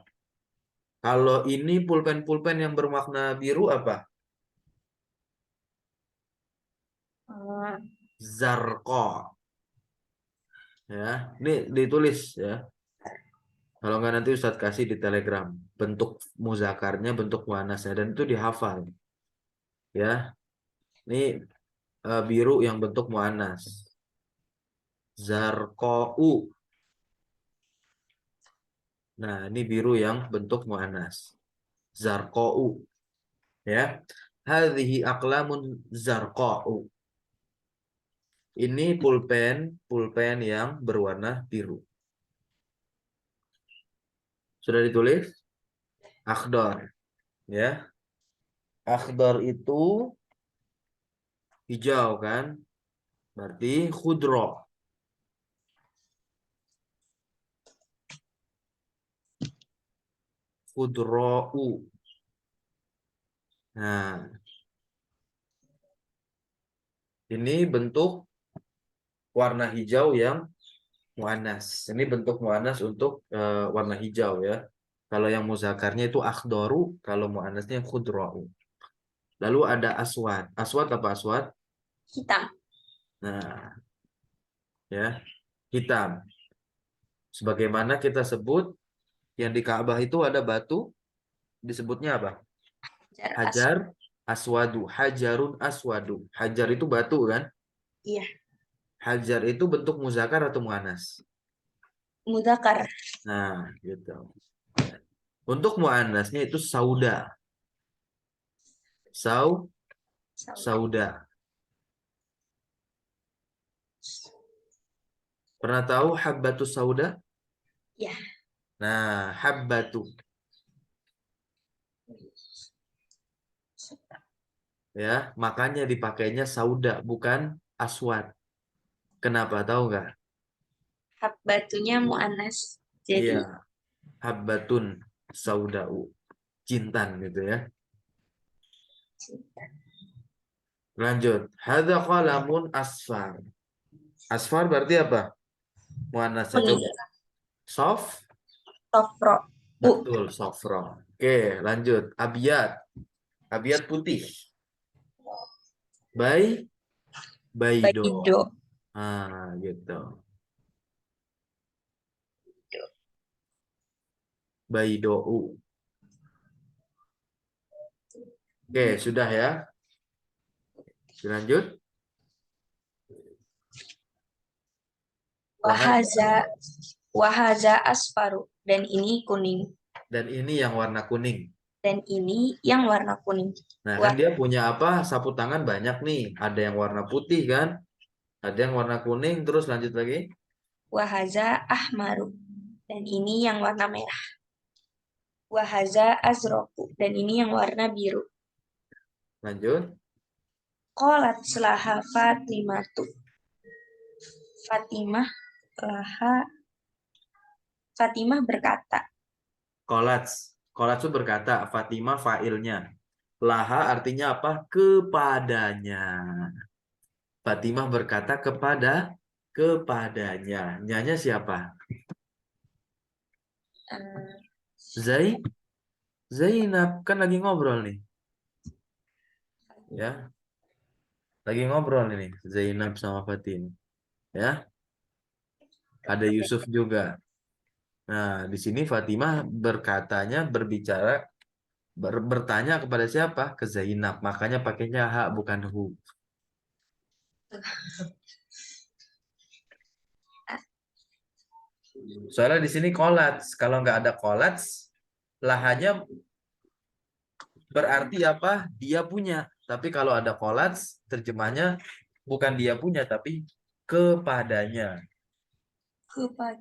[SPEAKER 1] Kalau ini pulpen-pulpen yang bermakna biru apa? Zarqa. Ya, ini ditulis ya. Kalau nggak nanti Ustadz kasih di Telegram bentuk muzakarnya, bentuk muannasnya dan itu dihafal. Ya, ini biru yang bentuk muannas. Zarqau. Nah, ini biru yang bentuk muannas. Zarqau. Ya. Hadhihi aqlamun zarqau. Ini pulpen yang berwarna biru. Sudah ditulis? Akhdar. Ya. Akhdar itu hijau kan? Berarti khudro. Khudro'u. Nah, ini bentuk warna hijau yang muannas. Ini bentuk muannas untuk warna hijau ya. Kalau yang muzakarnya itu akhdoru, kalau muannasnya khudro'u. Lalu ada aswad. Aswad apa aswad?
[SPEAKER 2] Hitam.
[SPEAKER 1] Nah, ya, hitam. Sebagaimana kita sebut yang di Ka'bah itu ada batu disebutnya apa?
[SPEAKER 2] Hajar
[SPEAKER 1] Hajar Aswadu, hajarun aswadu. Hajar itu batu kan?
[SPEAKER 2] Iya.
[SPEAKER 1] Hajar itu bentuk muzakkar atau muannas?
[SPEAKER 2] Mudzakkar.
[SPEAKER 1] Nah, gitu. Untuk muannasnya itu sauda. Sauda. Pernah tahu habbatus sauda?
[SPEAKER 2] Ya.
[SPEAKER 1] Nah, habbatu ya, makanya dipakainya sauda bukan aswad. Kenapa tahu nggak?
[SPEAKER 2] Habbatunya muannas. Jadi
[SPEAKER 1] Iya, habbatun saudau, jintan gitu ya. Lanjut. Hadza qalamun asfar. Asfar berarti apa? Muannasnya
[SPEAKER 2] kuning.
[SPEAKER 1] coba. Sof?
[SPEAKER 2] Sofro.
[SPEAKER 1] Betul, sofro. Oke, lanjut. Abiyat. Abiyat putih. Baido.
[SPEAKER 2] Baido.
[SPEAKER 1] Ah, gitu. Baidou. Oke, sudah ya. Lanjut.
[SPEAKER 2] Wahaza. Wahaza asfaru. Dan ini kuning.
[SPEAKER 1] Dan ini yang warna kuning.
[SPEAKER 2] Dan ini yang warna kuning.
[SPEAKER 1] Nah, kan dia punya apa? Sapu tangan banyak nih. Ada yang warna putih kan? Ada yang warna kuning. Terus lanjut lagi.
[SPEAKER 2] Wahaza ahmaru. Dan ini yang warna merah. Wahaza azroku. Dan ini yang warna biru.
[SPEAKER 1] Lanjut.
[SPEAKER 2] Qalat selaha Fatimatu. Fatimah laha Fatimah berkata.
[SPEAKER 1] Kolats. Kolats itu berkata. Fatimah fa'ilnya. Laha artinya apa? Kepadanya. Fatimah berkata kepadanya. Nyanya siapa?
[SPEAKER 2] eh,
[SPEAKER 1] Zainab. Kan lagi ngobrol nih. Ya. Lagi ngobrol ini. Zainab sama Fatin. Ya. Ada Yusuf juga. Nah, di sini Fatimah bertanya kepada siapa? Ke Zainab. Makanya pakainya ha bukan hu. Soalnya di sini kolats. Kalau nggak ada kolats, lahanya berarti apa? Dia punya. Tapi kalau ada kolats, terjemahnya bukan dia punya, tapi kepadanya.
[SPEAKER 2] kepada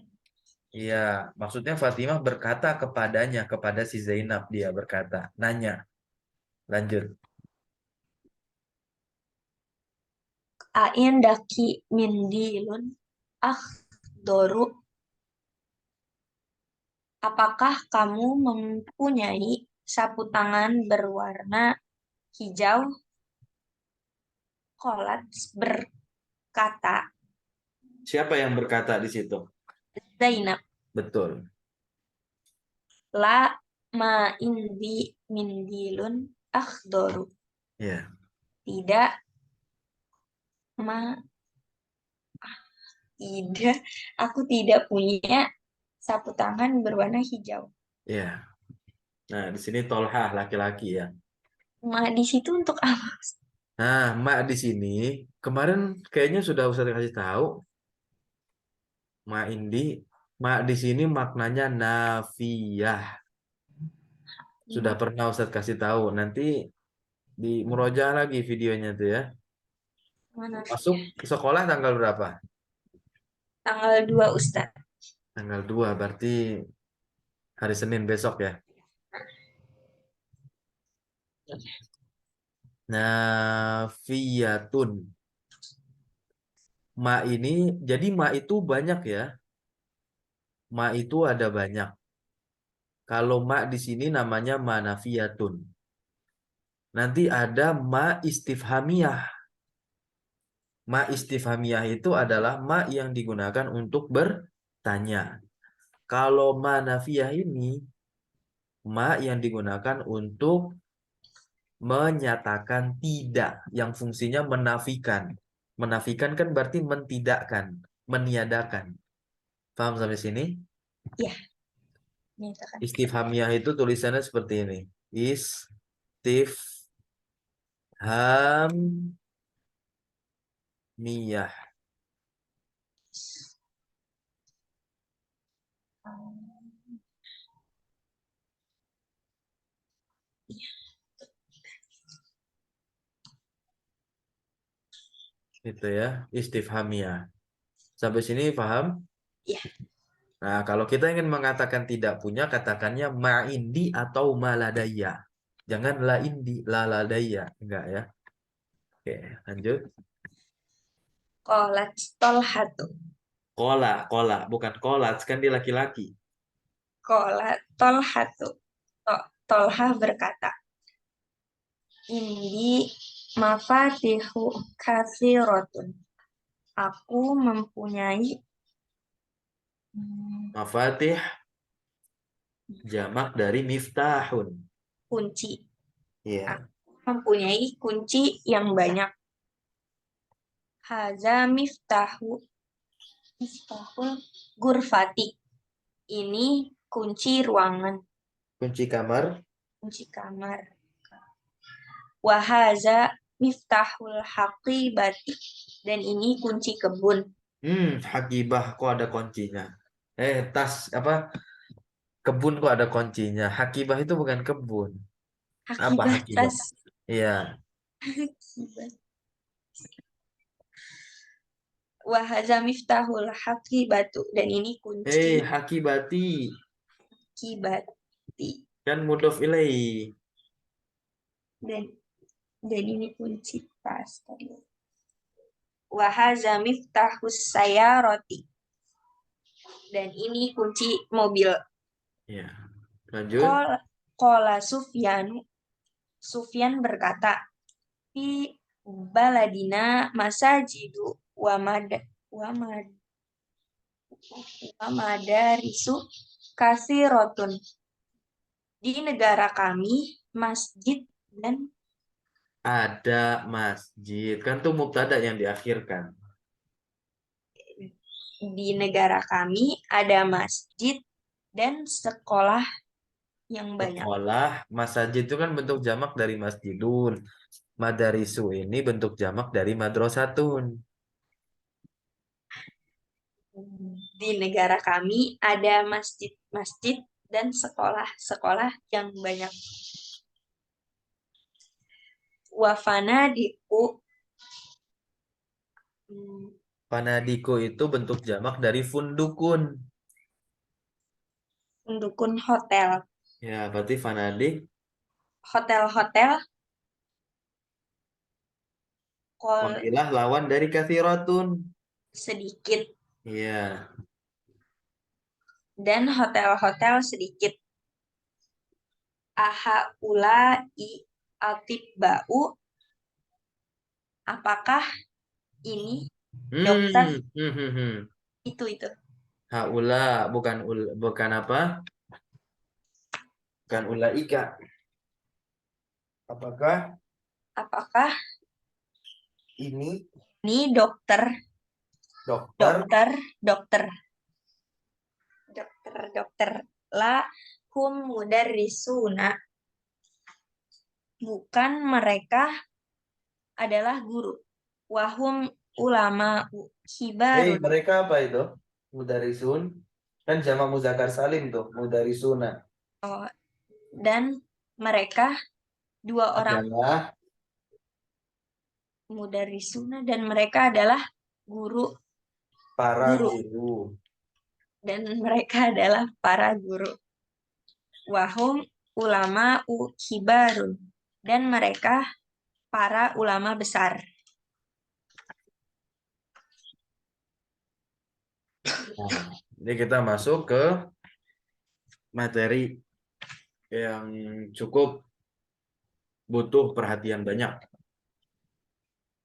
[SPEAKER 1] Iya, maksudnya Fatimah berkata kepadanya, kepada si Zainab dia berkata, nanya. Lanjut.
[SPEAKER 2] Ain daki mindilun doru. Apakah kamu mempunyai sapu tangan berwarna hijau? Kolat berkata
[SPEAKER 1] Siapa yang berkata di situ?
[SPEAKER 2] Zainab.
[SPEAKER 1] Betul.
[SPEAKER 2] La ma indi mindilun doru.
[SPEAKER 1] Ya.
[SPEAKER 2] Tidak ma tidak. Aku tidak punya sapu tangan berwarna hijau.
[SPEAKER 1] Ya. Nah, di sini Tolhah laki-laki ya.
[SPEAKER 2] Ma di situ untuk apa?
[SPEAKER 1] Nah, mak di sini kemarin kayaknya sudah Ustaz kasih tahu. Ma Indi, mak di sini maknanya nafiyah. Sudah pernah Ustaz kasih tahu. Nanti di murojaah lagi videonya tuh ya.
[SPEAKER 2] Mana?
[SPEAKER 1] Masuk sekolah tanggal berapa?
[SPEAKER 2] Tanggal 2 Ustaz.
[SPEAKER 1] Tanggal 2 berarti hari Senin besok ya. Nafiyatun. Ma ini, jadi ma itu banyak ya. Ma itu ada banyak. Kalau ma di sini namanya ma nafiyatun. Nanti ada ma istifhamiyah. Ma istifhamiyah itu adalah ma yang digunakan untuk bertanya. Kalau ma nafiyah ini ma yang digunakan untuk menyatakan tidak, yang fungsinya menafikan. Menafikan kan berarti mentidakkan, meniadakan. Paham sampai sini?
[SPEAKER 2] Ya, nyatakan.
[SPEAKER 1] Istifhamiyah itu tulisannya seperti ini. Istif Hamiyah. Itu ya, istifhamiyah. Sampai sini paham?
[SPEAKER 2] Iya.
[SPEAKER 1] Nah, kalau kita ingin mengatakan tidak punya, katakannya ma'indi atau maladaya. Jangan la indi, la ladaya. Enggak ya. Oke, lanjut.
[SPEAKER 2] Qalat Tolhatu.
[SPEAKER 1] Kola, bukan kolat, kan dia laki-laki.
[SPEAKER 2] Qalat Tolhatu. Tolha berkata, Indi mafatihu katsirotun. Aku mempunyai
[SPEAKER 1] Mafatih jamak dari miftahun.
[SPEAKER 2] kunci.
[SPEAKER 1] Iya.
[SPEAKER 2] Aku mempunyai kunci yang banyak. Haza miftahul gurfati. Ini kunci ruangan,
[SPEAKER 1] Kunci kamar.
[SPEAKER 2] kunci kamar. Wahaza miftahul haqibati. Dan ini kunci kebun.
[SPEAKER 1] Hakibah kok ada kuncinya. Tas apa? Kebun kok ada kuncinya. Hakibah itu bukan kebun. Apa
[SPEAKER 2] Hakibah
[SPEAKER 1] hakibah?
[SPEAKER 2] tas.
[SPEAKER 1] Iya.
[SPEAKER 2] Hakibah. Wahaza miftahul haqibatu. Dan ini kunci
[SPEAKER 1] Hakibati
[SPEAKER 2] kibati.
[SPEAKER 1] kan mudhof ilaih.
[SPEAKER 2] Dan ini kunci tas tadi. Wahaza miftahus sayaroti. Dan ini kunci mobil.
[SPEAKER 1] Ya. Lanjut.
[SPEAKER 2] Kola Sufyan berkata, Fi baladina masajidu wa madarisu kasirotun. Di negara kami masjid dan
[SPEAKER 1] Ada masjid. Kan tuh mubtada yang diakhirkan.
[SPEAKER 2] di negara kami ada masjid dan sekolah yang banyak.
[SPEAKER 1] Sekolah, masjid itu kan bentuk jamak dari masjidun. Madarisu ini bentuk jamak dari madrasatun.
[SPEAKER 2] Di negara kami ada masjid-masjid dan sekolah-sekolah yang banyak. Wafana diku
[SPEAKER 1] Panadiko itu bentuk jamak dari fundukun.
[SPEAKER 2] mendukung hotel.
[SPEAKER 1] Ya, berarti fanadik
[SPEAKER 2] Hotel-hotel kol
[SPEAKER 1] qalilah lawan dari kathiratun.
[SPEAKER 2] sedikit
[SPEAKER 1] Iya.
[SPEAKER 2] dan hotel-hotel sedikit. Aha ulai atibba'u. Apakah ini dokter?
[SPEAKER 1] Hmm, hmm, hmm.
[SPEAKER 2] Itu.
[SPEAKER 1] Haula bukan apa? Bukan ulaika. Apakah
[SPEAKER 2] Apakah
[SPEAKER 1] ini
[SPEAKER 2] ini dokter?
[SPEAKER 1] dokter?
[SPEAKER 2] Dokter. La hum mudarrisuna. Bukan, mereka adalah guru. Wahum ulama kibarun.
[SPEAKER 1] Mereka apa itu? Mudarisun. Kan jamak muzakkar salim tuh, mudarisuna.
[SPEAKER 2] Dan mereka dua orang
[SPEAKER 1] Adalah
[SPEAKER 2] mudarrisuna dan mereka adalah guru.
[SPEAKER 1] para guru.
[SPEAKER 2] Dan mereka adalah para guru. Wahum ulama kibarun. Dan mereka para ulama besar.
[SPEAKER 1] Nah, ini kita masuk ke materi yang cukup butuh perhatian banyak.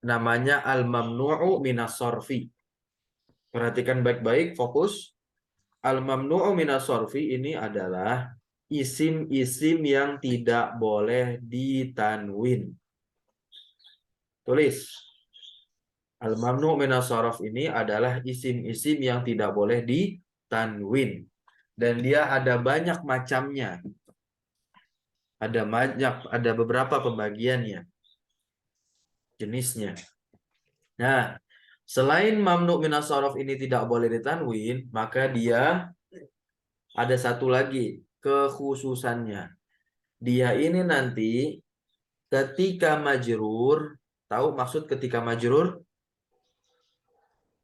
[SPEAKER 1] Namanya al-mamnu'u minas sorfi. Perhatikan baik-baik, fokus. Al-mamnu'u minas sorfi ini adalah isim-isim yang tidak boleh ditanwin. Tulis. Al-mamnu' minas sorof ini adalah isim-isim yang tidak boleh ditanwin. Dan dia ada banyak macamnya. Ada beberapa pembagiannya. jenisnya. Nah, selain mamnu minas sorof ini tidak boleh ditanwin, maka dia ada satu lagi kekhususannya. Dia ini nanti ketika majrur, tahu maksud ketika majrur?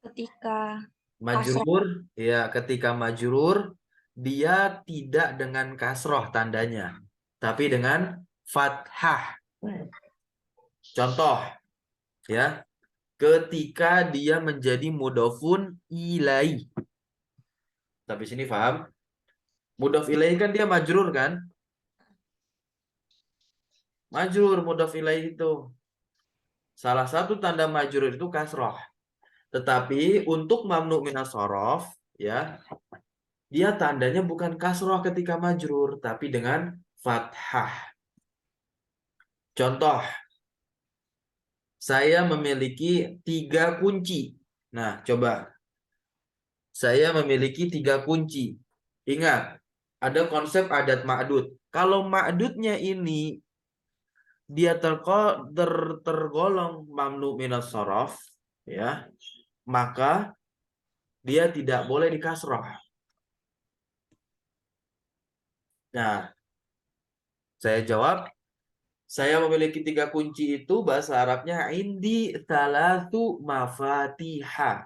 [SPEAKER 2] Ketika
[SPEAKER 1] Majrur, ya ketika majrur dia tidak dengan kasroh tandanya, tapi dengan fathah. Contoh, ya, ketika dia menjadi mudhofun ilai. Tapi sini paham? Mudhof ilai kan dia majrur kan? Majrur mudhof ilai itu. Salah satu tanda majrur itu kasroh. Tetapi untuk mamnu minas sorof, ya, dia tandanya bukan kasroh ketika majrur, tapi dengan fathah. Contoh, saya memiliki 3 kunci. Nah, coba. Saya memiliki 3 kunci. Ingat, ada konsep adat ma'dud. Kalau ma'dudnya ini dia tergolong mamnu minas sorof, ya, maka dia tidak boleh dikasroh. Nah, saya jawab, saya memiliki 3 kunci itu bahasa Arabnya indi talatu mafatiha.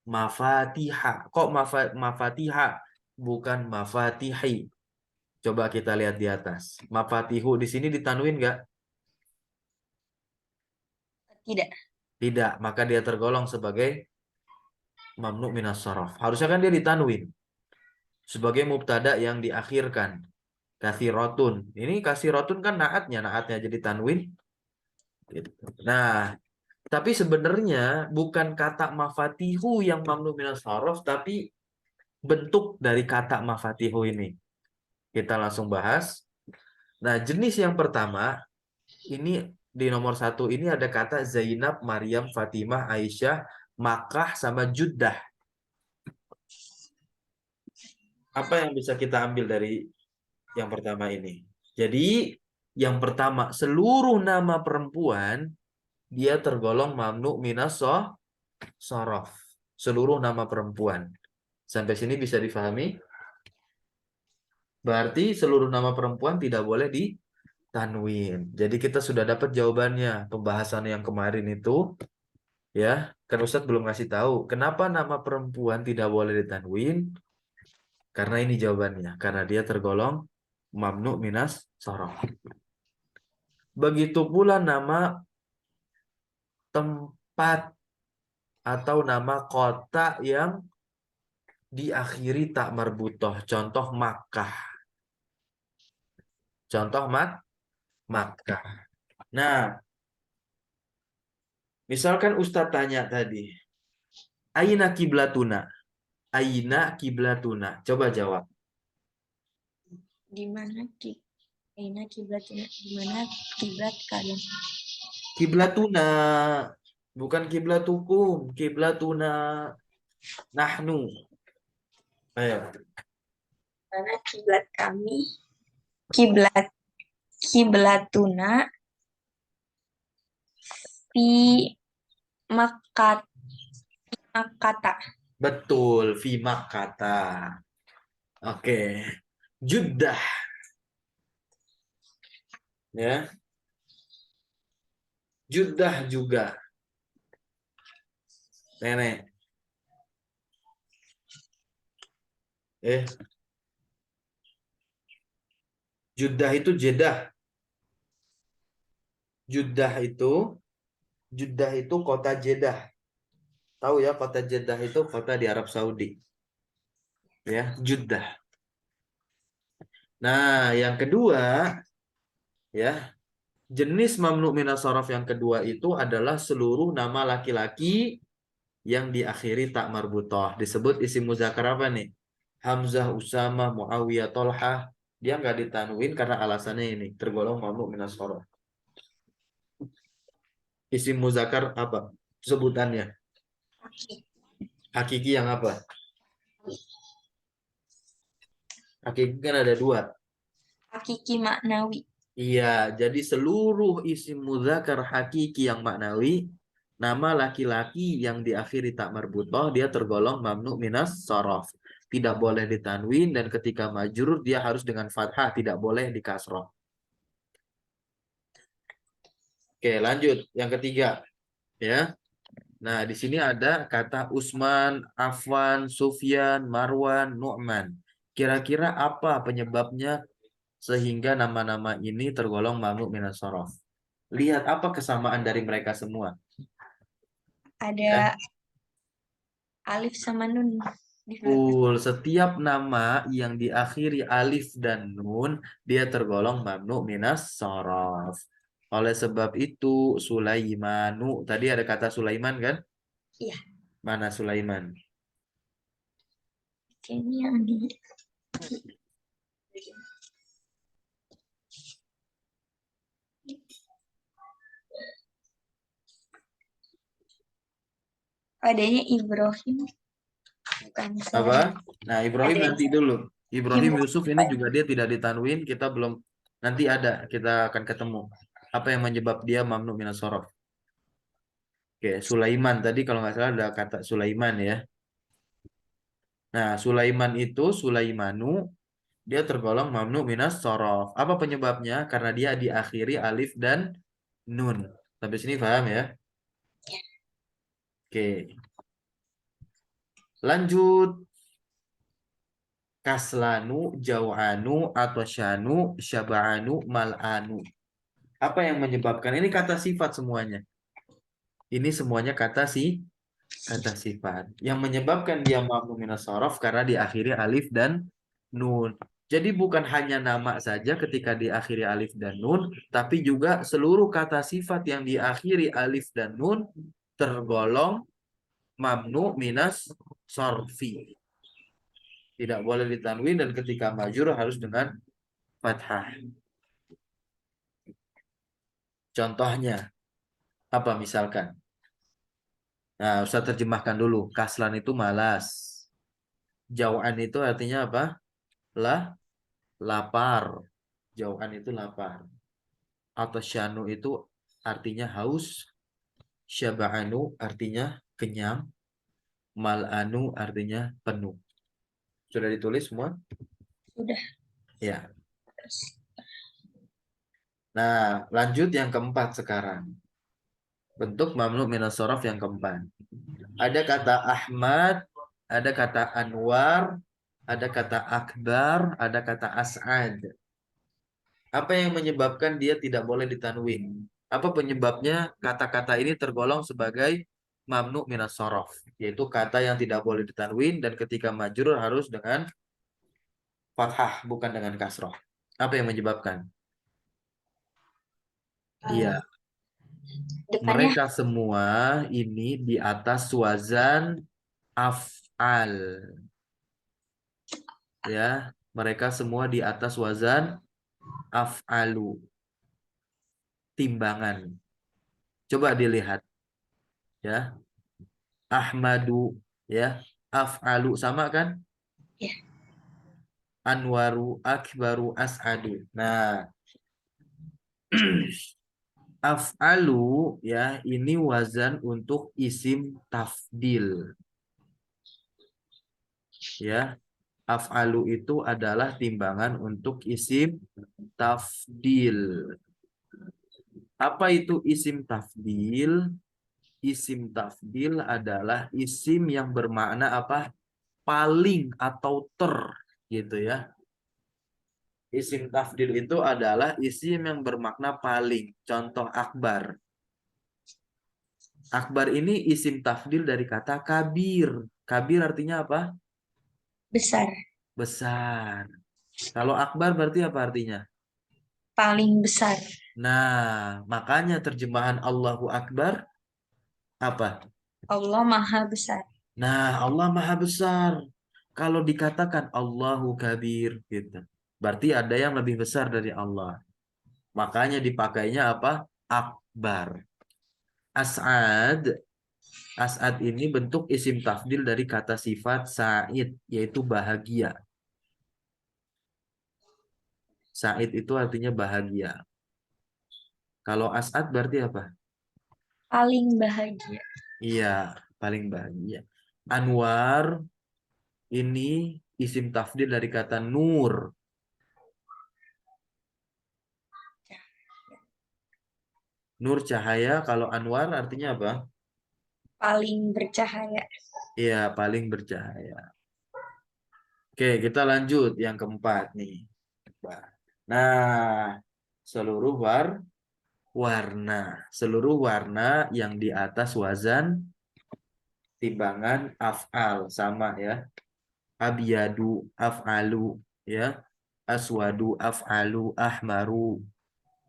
[SPEAKER 1] Mafatiha. Kok mafatiha? Bukan mafatihi. Coba kita lihat di atas. Mafatihu di sini ditanwin nggak?
[SPEAKER 2] tidak.
[SPEAKER 1] Tidak. Maka dia tergolong sebagai mamnu minas sorof. Harusnya kan dia ditanwin. Sebagai mubtada yang diakhirkan. Kasirotun. Ini kasirotun kan naatnya. Naatnya jadi tanwin. Gitu. Nah, tapi sebenarnya bukan kata mafatihu yang mamnu minas sorof, tapi bentuk dari kata mafatihu ini. Kita langsung bahas. Nah, jenis yang pertama, ini di nomor 1 ini ada kata Zainab, Maryam, Fatimah, Aisyah, Makkah, sama Juddah. Apa yang bisa kita ambil dari yang pertama ini? Jadi, yang pertama, seluruh nama perempuan, dia tergolong mamnu minas sorof. Seluruh nama perempuan. Sampai sini bisa difahami? Berarti seluruh nama perempuan tidak boleh ditanwin. Jadi kita sudah dapat jawabannya. Pembahasan yang kemarin itu, ya, kan Ustadz belum ngasih tahu. Kenapa nama perempuan tidak boleh ditanwin? Karena ini jawabannya. Karena dia tergolong mamnu minas sorof. Begitu pula nama tempat atau nama kota yang diakhiri tak marbutoh. Contoh Makkah. Contoh Makkah. Nah, misalkan Ustadz tanya tadi, Aina kiblatuna? Aina kiblatuna? Coba jawab.
[SPEAKER 2] Di mana kiblatnya? Di mana kiblat kalian?
[SPEAKER 1] Kiblatuna, bukan kiblatukum, kiblatuna nahnu. Ayo.
[SPEAKER 2] Mana kiblat kami? Kiblatuna fi Makkata.
[SPEAKER 1] Betul, fi Makkata. Oke. Juddah. Ya. Juddah juga. Nenek. Juddah itu Jeddah. Juddah itu kota Jeddah. Tahu ya, kota Jeddah itu kota di Arab Saudi. Ya, Juddah. Nah, yang kedua, ya, jenis mamnu minas sorof yang kedua itu adalah seluruh nama laki-laki yang diakhiri tak marbutoh. Disebut isim muzakkar apa nih? Hamzah, Usamah, Muawiyah, Tolhah. Dia nggak ditanwin karena alasannya ini. Tergolong mamnu minas sorof. Isim muzakkar apa? Sebutannya. Hakiki yang apa? Hakiki kan ada 2.
[SPEAKER 2] Hakiki maknawi.
[SPEAKER 1] Iya, jadi seluruh isim mudzakar hakiki yang maknawi, nama laki-laki yang diakhiri tak marbutoh, dia tergolong mamnu minas sorof. Tidak boleh ditanwin dan ketika majrur dia harus dengan fathah, tidak boleh di kasroh. Oke, lanjut. Yang ketiga, ya. Nah, di sini ada kata Usman, Afwan, Sufyan, Marwan, Nu'man. Kira-kira apa penyebabnya sehingga nama-nama ini tergolong mamnu minas sorof? Lihat apa kesamaan dari mereka semua. Ya.
[SPEAKER 2] Ada alif sama nun di fathah.
[SPEAKER 1] Betul, setiap nama yang diakhiri alif dan nun, dia tergolong mamnu minas sorof. Oleh sebab itu, Sulaimanu, tadi ada kata Sulaiman kan?
[SPEAKER 2] Iya,
[SPEAKER 1] Mana Sulaiman?
[SPEAKER 2] kayaknya yang di adanya Ibrahim bukan
[SPEAKER 1] Apa?
[SPEAKER 2] saya.
[SPEAKER 1] Nah, Ibrahim
[SPEAKER 2] Ada
[SPEAKER 1] nanti dulu. Ibrahim
[SPEAKER 2] Ibrahim
[SPEAKER 1] Yusuf ini juga dia tidak ditanwin, kita belum, nanti ada, kita akan ketemu. Apa yang menyebab dia mamnu minas sorof? Oke, Sulaiman tadi kalau nggak salah ada kata Sulaiman ya. Nah, Sulaiman itu Sulaimanu dia tergolong mamnu minas sorof. Apa penyebabnya? Karena dia diakhiri alif dan nun. Sampai sini paham ya? Oke. Lanjut. Kaslanu, jau'anu, atasyanu, syaba'anu, mal'anu. Apa yang menyebabkan? Ini kata sifat semuanya. Ini semuanya kata sifat. Yang menyebabkan dia mamnu minas sorof karena diakhiri alif dan nun. Jadi bukan hanya nama saja ketika diakhiri alif dan nun, tapi juga seluruh kata sifat yang diakhiri alif dan nun tergolong mamnu minas sorfi. Tidak boleh ditanwin dan ketika majur harus dengan fathah. Contohnya apa misalkan? Nah, usah terjemahkan dulu. Kaslan itu malas. Jauhan itu artinya apa? Lah, lapar. Jauhan itu lapar. Atau syanu itu artinya haus. Syaba'anu artinya kenyang. Mal'anu artinya penuh. Sudah ditulis semua?
[SPEAKER 2] sudah.
[SPEAKER 1] Ya. Nah, lanjut yang keempat sekarang. Bentuk mamnu minas sorof yang keempat. Ada kata Ahmad, ada kata Anwar, ada kata Akbar, ada kata As'ad. Apa yang menyebabkan dia tidak boleh ditanwin? Apa penyebabnya kata-kata ini tergolong sebagai mamnu minas sorof? Yaitu kata yang tidak boleh ditanwin dan ketika majrur harus dengan fathah, bukan dengan kasroh. Apa yang menyebabkan? Iya,
[SPEAKER 2] Depannya
[SPEAKER 1] mereka semua ini di atas wazan af'al. Ya, mereka semua di atas wazan af'alu. Timbangan. Coba dilihat ya. Ahmadu ya. Af'alu sama kan?
[SPEAKER 2] ya
[SPEAKER 1] Anwaru, akbaru, as'adu. Nah, af'alu ya ini wazan untuk isim tafdil. Ya, af'alu itu adalah timbangan untuk isim tafdil. Apa itu isim tafdil? Isim tafdil adalah isim yang bermakna apa? Paling atau ter gitu ya. Isim tafdil itu adalah isim yang bermakna paling. Contoh akbar. Akbar ini isim tafdil dari kata kabir. Kabir artinya apa?
[SPEAKER 2] besar,
[SPEAKER 1] Besar. Kalau akbar berarti apa artinya?
[SPEAKER 2] paling besar.
[SPEAKER 1] Nah, makanya terjemahan Allahu Akbar apa?
[SPEAKER 2] Allah Maha Besar.
[SPEAKER 1] Nah, Allah Maha Besar. Kalau dikatakan Allahu Kabir gitu. Berarti ada yang lebih besar dari Allah. Makanya dipakainya apa? Akbar. As'ad. As'ad ini bentuk isim tafdil dari kata sifat sa'id, yaitu bahagia. Said itu artinya bahagia. Kalau As'ad berarti apa?
[SPEAKER 2] Paling bahagia.
[SPEAKER 1] Iya, paling bahagia. Anwar ini isim tafdil dari kata nur. Nur cahaya, kalau Anwar artinya apa?
[SPEAKER 2] Paling bercahaya.
[SPEAKER 1] Iya, paling bercahaya. Oke, kita lanjut yang keempat nih. Nah, seluruh warna. Seluruh warna yang di atas wazan timbangan af'al sama ya. Abyadu af'alu ya. Aswadu af'alu ahmaru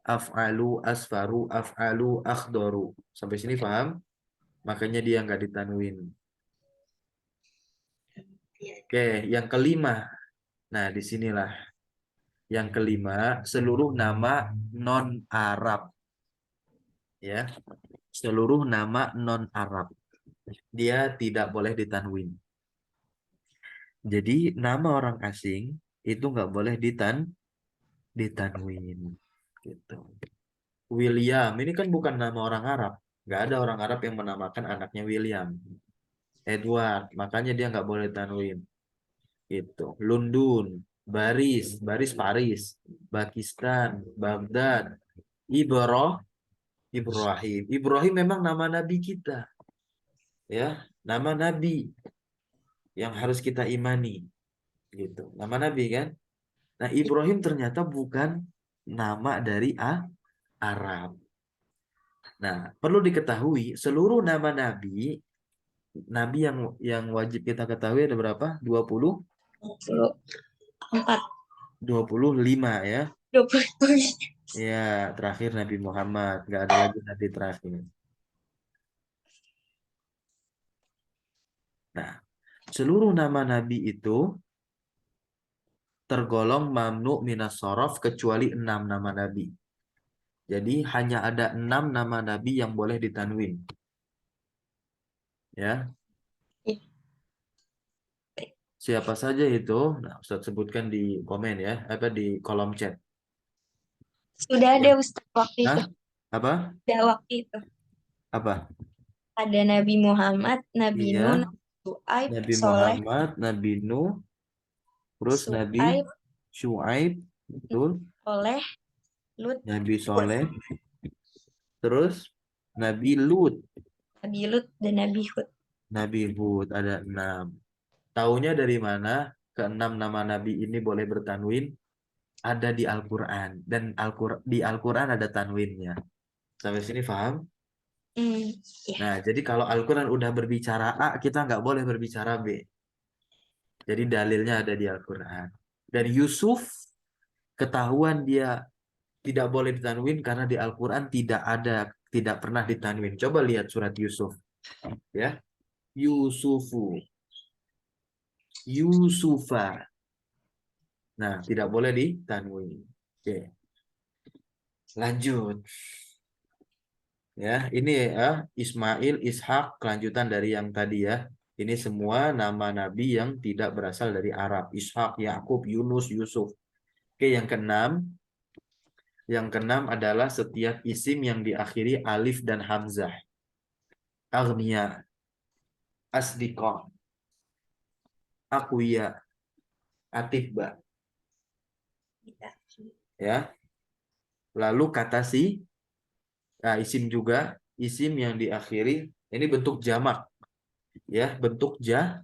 [SPEAKER 1] af'alu asfaru af'alu akhdoru. Sampai sini paham? Makanya dia nggak ditanwin. Oke, yang kelima. Nah, disinilah. Yang kelima, seluruh nama non-Arab. Ya, seluruh nama non-Arab. Dia tidak boleh ditanwin. Jadi, nama orang asing itu nggak boleh ditanwin. Gitu. William, ini kan bukan nama orang Arab. Nggak ada orang Arab yang menamakan anaknya William. Edward, makanya dia nggak boleh tanwin. Itu. London, Baris Paris, Pakistan, Baghdad, Ibrahim. Ibrahim memang nama nabi kita, ya, nama nabi yang harus kita imani, gitu. Nama nabi kan. Nah, Ibrahim ternyata bukan nama dari Arab. Nah, perlu diketahui seluruh nama nabi yang wajib kita ketahui ada berapa?
[SPEAKER 2] 24.
[SPEAKER 1] 25 ya.
[SPEAKER 2] 20.
[SPEAKER 1] Ya, terakhir Nabi Muhammad. Nggak ada lagi Nabi terakhir. Nah, seluruh nama Nabi itu tergolong mamnu minas sorof kecuali 6 nama Nabi. Jadi hanya ada 6 nama Nabi yang boleh ditanwin. Ya, siapa saja itu? Nah, Ustaz sebutkan di komen ya, apa di kolom chat.
[SPEAKER 2] Sudah ada
[SPEAKER 1] Ya.
[SPEAKER 2] Ustaz waktu itu.
[SPEAKER 1] Hah? Apa?
[SPEAKER 2] Sudah waktu itu.
[SPEAKER 1] Apa?
[SPEAKER 2] Ada Nabi Muhammad, Nabi Nuh,
[SPEAKER 1] Iya,
[SPEAKER 2] Nabi Su'aib,
[SPEAKER 1] Nabi
[SPEAKER 2] Soleh,
[SPEAKER 1] Muhammad, Nabi Nuh, terus Nabi
[SPEAKER 2] Su'aib,
[SPEAKER 1] Syuaib, betul.
[SPEAKER 2] Soleh, Lut,
[SPEAKER 1] Nabi
[SPEAKER 2] Hud.
[SPEAKER 1] Soleh, terus Nabi Lut,
[SPEAKER 2] Nabi Lut dan Nabi Hud.
[SPEAKER 1] Nabi Hud, ada 6. Taunya dari mana? Keenam nama Nabi ini boleh bertanwin? Ada di Al-Quran. Dan di Al-Quran ada tanwinnya. Sampai sini paham?
[SPEAKER 2] Ya.
[SPEAKER 1] Nah, jadi kalau Al-Quran udah berbicara A, kita nggak boleh berbicara B. Jadi dalilnya ada di Al-Quran. Dan Yusuf, ketahuan dia tidak boleh ditanwin karena di Al-Quran tidak pernah ditanwin. Coba lihat surat Yusuf. Ya, Yusufu, Yusufa. Nah, tidak boleh ditanwin. Oke, lanjut. Ya, ini ya Ismail, Ishak, kelanjutan dari yang tadi ya. Ini semua nama nabi yang tidak berasal dari Arab. Ishak, Yakub, Yunus, Yusuf. Oke, yang keenam. Yang keenam adalah setiap isim yang diakhiri alif dan hamzah. Agniya, Asdiqah, Aqwiya, Atibba. Ya. Lalu kata isim juga, isim yang diakhiri ini bentuk jamak, ya, bentuk jamak,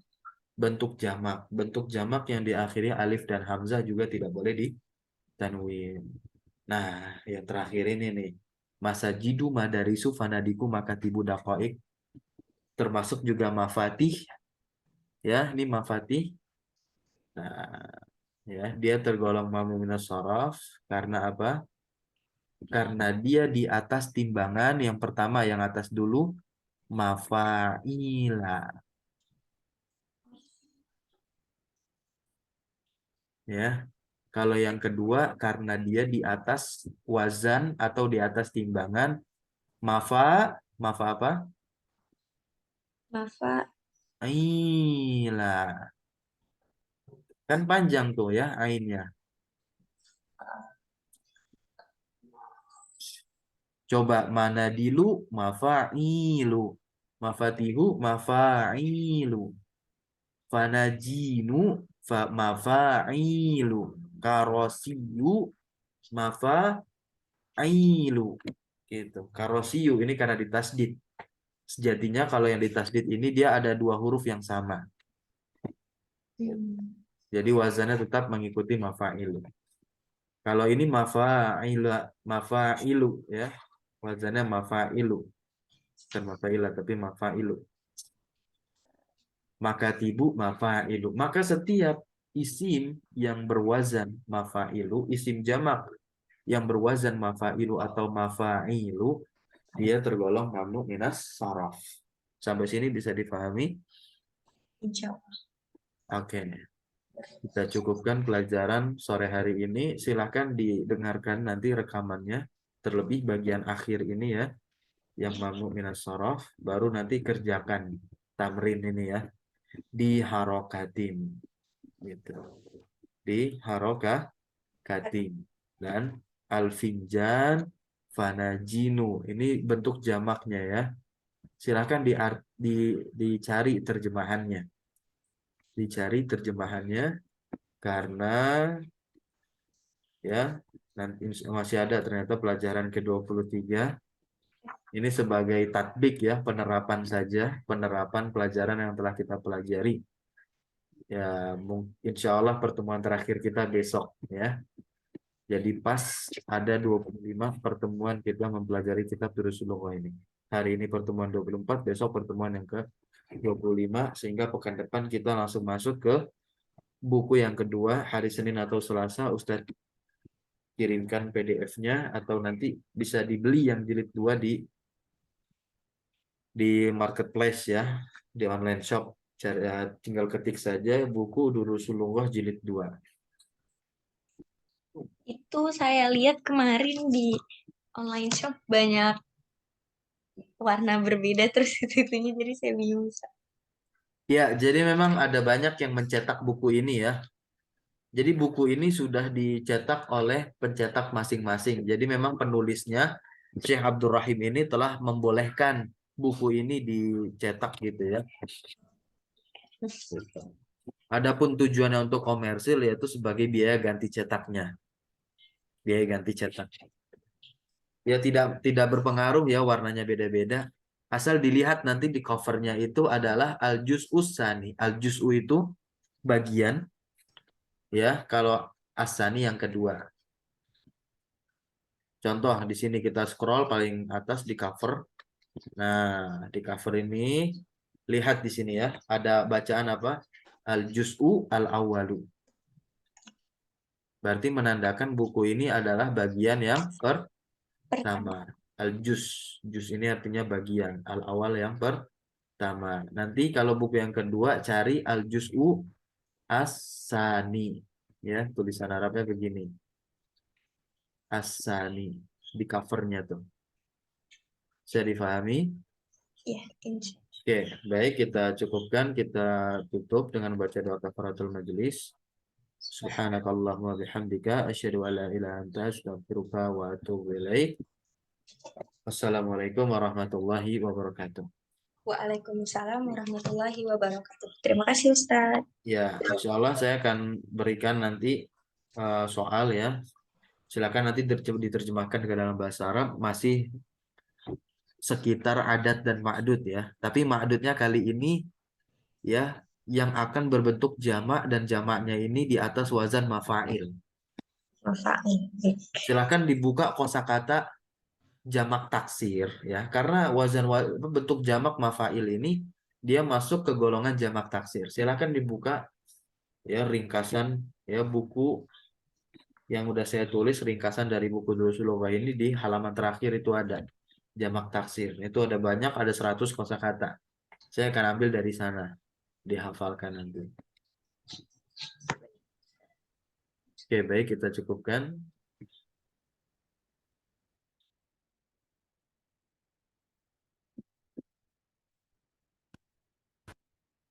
[SPEAKER 1] yang diakhiri alif dan hamzah juga tidak boleh ditanwin. Nah, yang terakhir ini nih, masajidu madarisu fanadiku makatibu daqaik, termasuk juga mafatih, ya, ini mafatih. Nah, ya, dia tergolong mamnu minas shorof karena apa? Karena dia di atas timbangan yang pertama, yang atas dulu, mafaila. Ya, kalau yang kedua karena dia di atas wazan atau di atas timbangan mafa, mafa apa?
[SPEAKER 2] Mafa,
[SPEAKER 1] Ila. Kan panjang tuh ya ainnya. Coba manadilu mafa'ilu. Mafatihu mafa'ilu. Fanajinu mafa'ilu. Karosiyu mafa'ilu. Gitu. Karosiyu ini karena ditasdid. Sejatinya kalau yang ditasdid ini dia ada dua huruf yang sama. Jadi wazannya tetap mengikuti mafa'ilu. Kalau ini mafa'ilu ya. Wazannya mafa'ilu. Bukan mafa'ila tapi mafa'ilu. Maka tibu mafa'ilu. Maka setiap isim yang berwazan mafa'ilu, isim jamak yang berwazan mafa'ilu atau mafa'ilu, dia tergolong mamnu minas saraf. Sampai sini bisa dipahami?
[SPEAKER 2] Insya Allah.
[SPEAKER 1] Oke. Kita cukupkan pelajaran sore hari ini. Silahkan didengarkan nanti rekamannya. Terlebih bagian akhir ini ya. Yang mamnu minas saraf. Baru nanti kerjakan tamrin ini ya. Di harokatin. Gitu. Di harokatin. Dan alfinjan fanajinu. Ini bentuk jamaknya ya. Silahkan dicari terjemahannya. Dicari terjemahannya karena ya nanti masih ada ternyata pelajaran ke-23 ini sebagai tatbik ya, penerapan saja, penerapan pelajaran yang telah kita pelajari ya. Insya Allah pertemuan terakhir kita besok ya, jadi pas ada 25 pertemuan kita mempelajari kitab Durusulullah ini. Hari ini pertemuan 24, besok pertemuan yang ke-25, sehingga pekan depan kita langsung masuk ke buku yang kedua. Hari Senin atau Selasa Ustadz kirimkan PDF-nya atau nanti bisa dibeli yang jilid 2 di marketplace ya, di online shop. Tinggal ketik saja buku Durusulullah jilid 2.
[SPEAKER 2] Itu saya lihat kemarin di online shop banyak warna berbeda terus itunya jadi saya bingung.
[SPEAKER 1] Ya, jadi memang ada banyak yang mencetak buku ini ya. Jadi buku ini sudah dicetak oleh pencetak masing-masing. Jadi memang penulisnya Syekh Abdul Rahim ini telah membolehkan buku ini dicetak gitu ya. Adapun tujuannya untuk komersil yaitu sebagai biaya ganti cetaknya. Biaya ganti cetak. Ya tidak berpengaruh ya warnanya beda-beda. Asal dilihat nanti di covernya itu adalah al-juz'u tsani. Al-juz'u itu bagian ya, kalau as-tsani yang kedua. Contoh di sini kita scroll paling atas di cover. Nah, di cover ini lihat di sini ya, ada bacaan apa? Al-juz'u al-awwalu. Berarti menandakan buku ini adalah bagian yang pertama. Al-juz. Juz ini artinya bagian. Al-awal yang pertama. Nanti kalau buku yang kedua cari al-juz'u as-sani. Ya, tulisan Arabnya begini. As-sani di covernya tuh. Bisa difahami?
[SPEAKER 2] Ya, insya
[SPEAKER 1] Oke, baik, kita cukupkan, kita tutup dengan baca doa kafaratul majelis. Subhanakallahumma bihamdika asyhadu an la ilaha illa anta astaghfiruka wa atubu ilaik. Wassalamualaikum warahmatullahi wabarakatuh.
[SPEAKER 2] Waalaikumsalam warahmatullahi wabarakatuh. Terima kasih Ustadz.
[SPEAKER 1] Ya, insya Allah saya akan berikan nanti soal ya. Silakan nanti diterjemahkan ke dalam bahasa Arab. Masih sekitar adat dan ma'dud ya. Tapi ma'dudnya kali ini ya yang akan berbentuk jamak dan jamaknya ini di atas wazan mafa'il. Silakan dibuka kosakata jamak taksir ya, karena bentuk jamak mafa'il ini dia masuk ke golongan jamak taksir. Silakan dibuka ya ringkasan ya buku yang udah saya tulis, ringkasan dari buku Durusulullah ini di halaman terakhir itu ada jamak taksir. Itu ada banyak, ada 100 kosakata. Saya akan ambil dari sana, dihafalkan nanti. Oke, baik, kita cukupkan.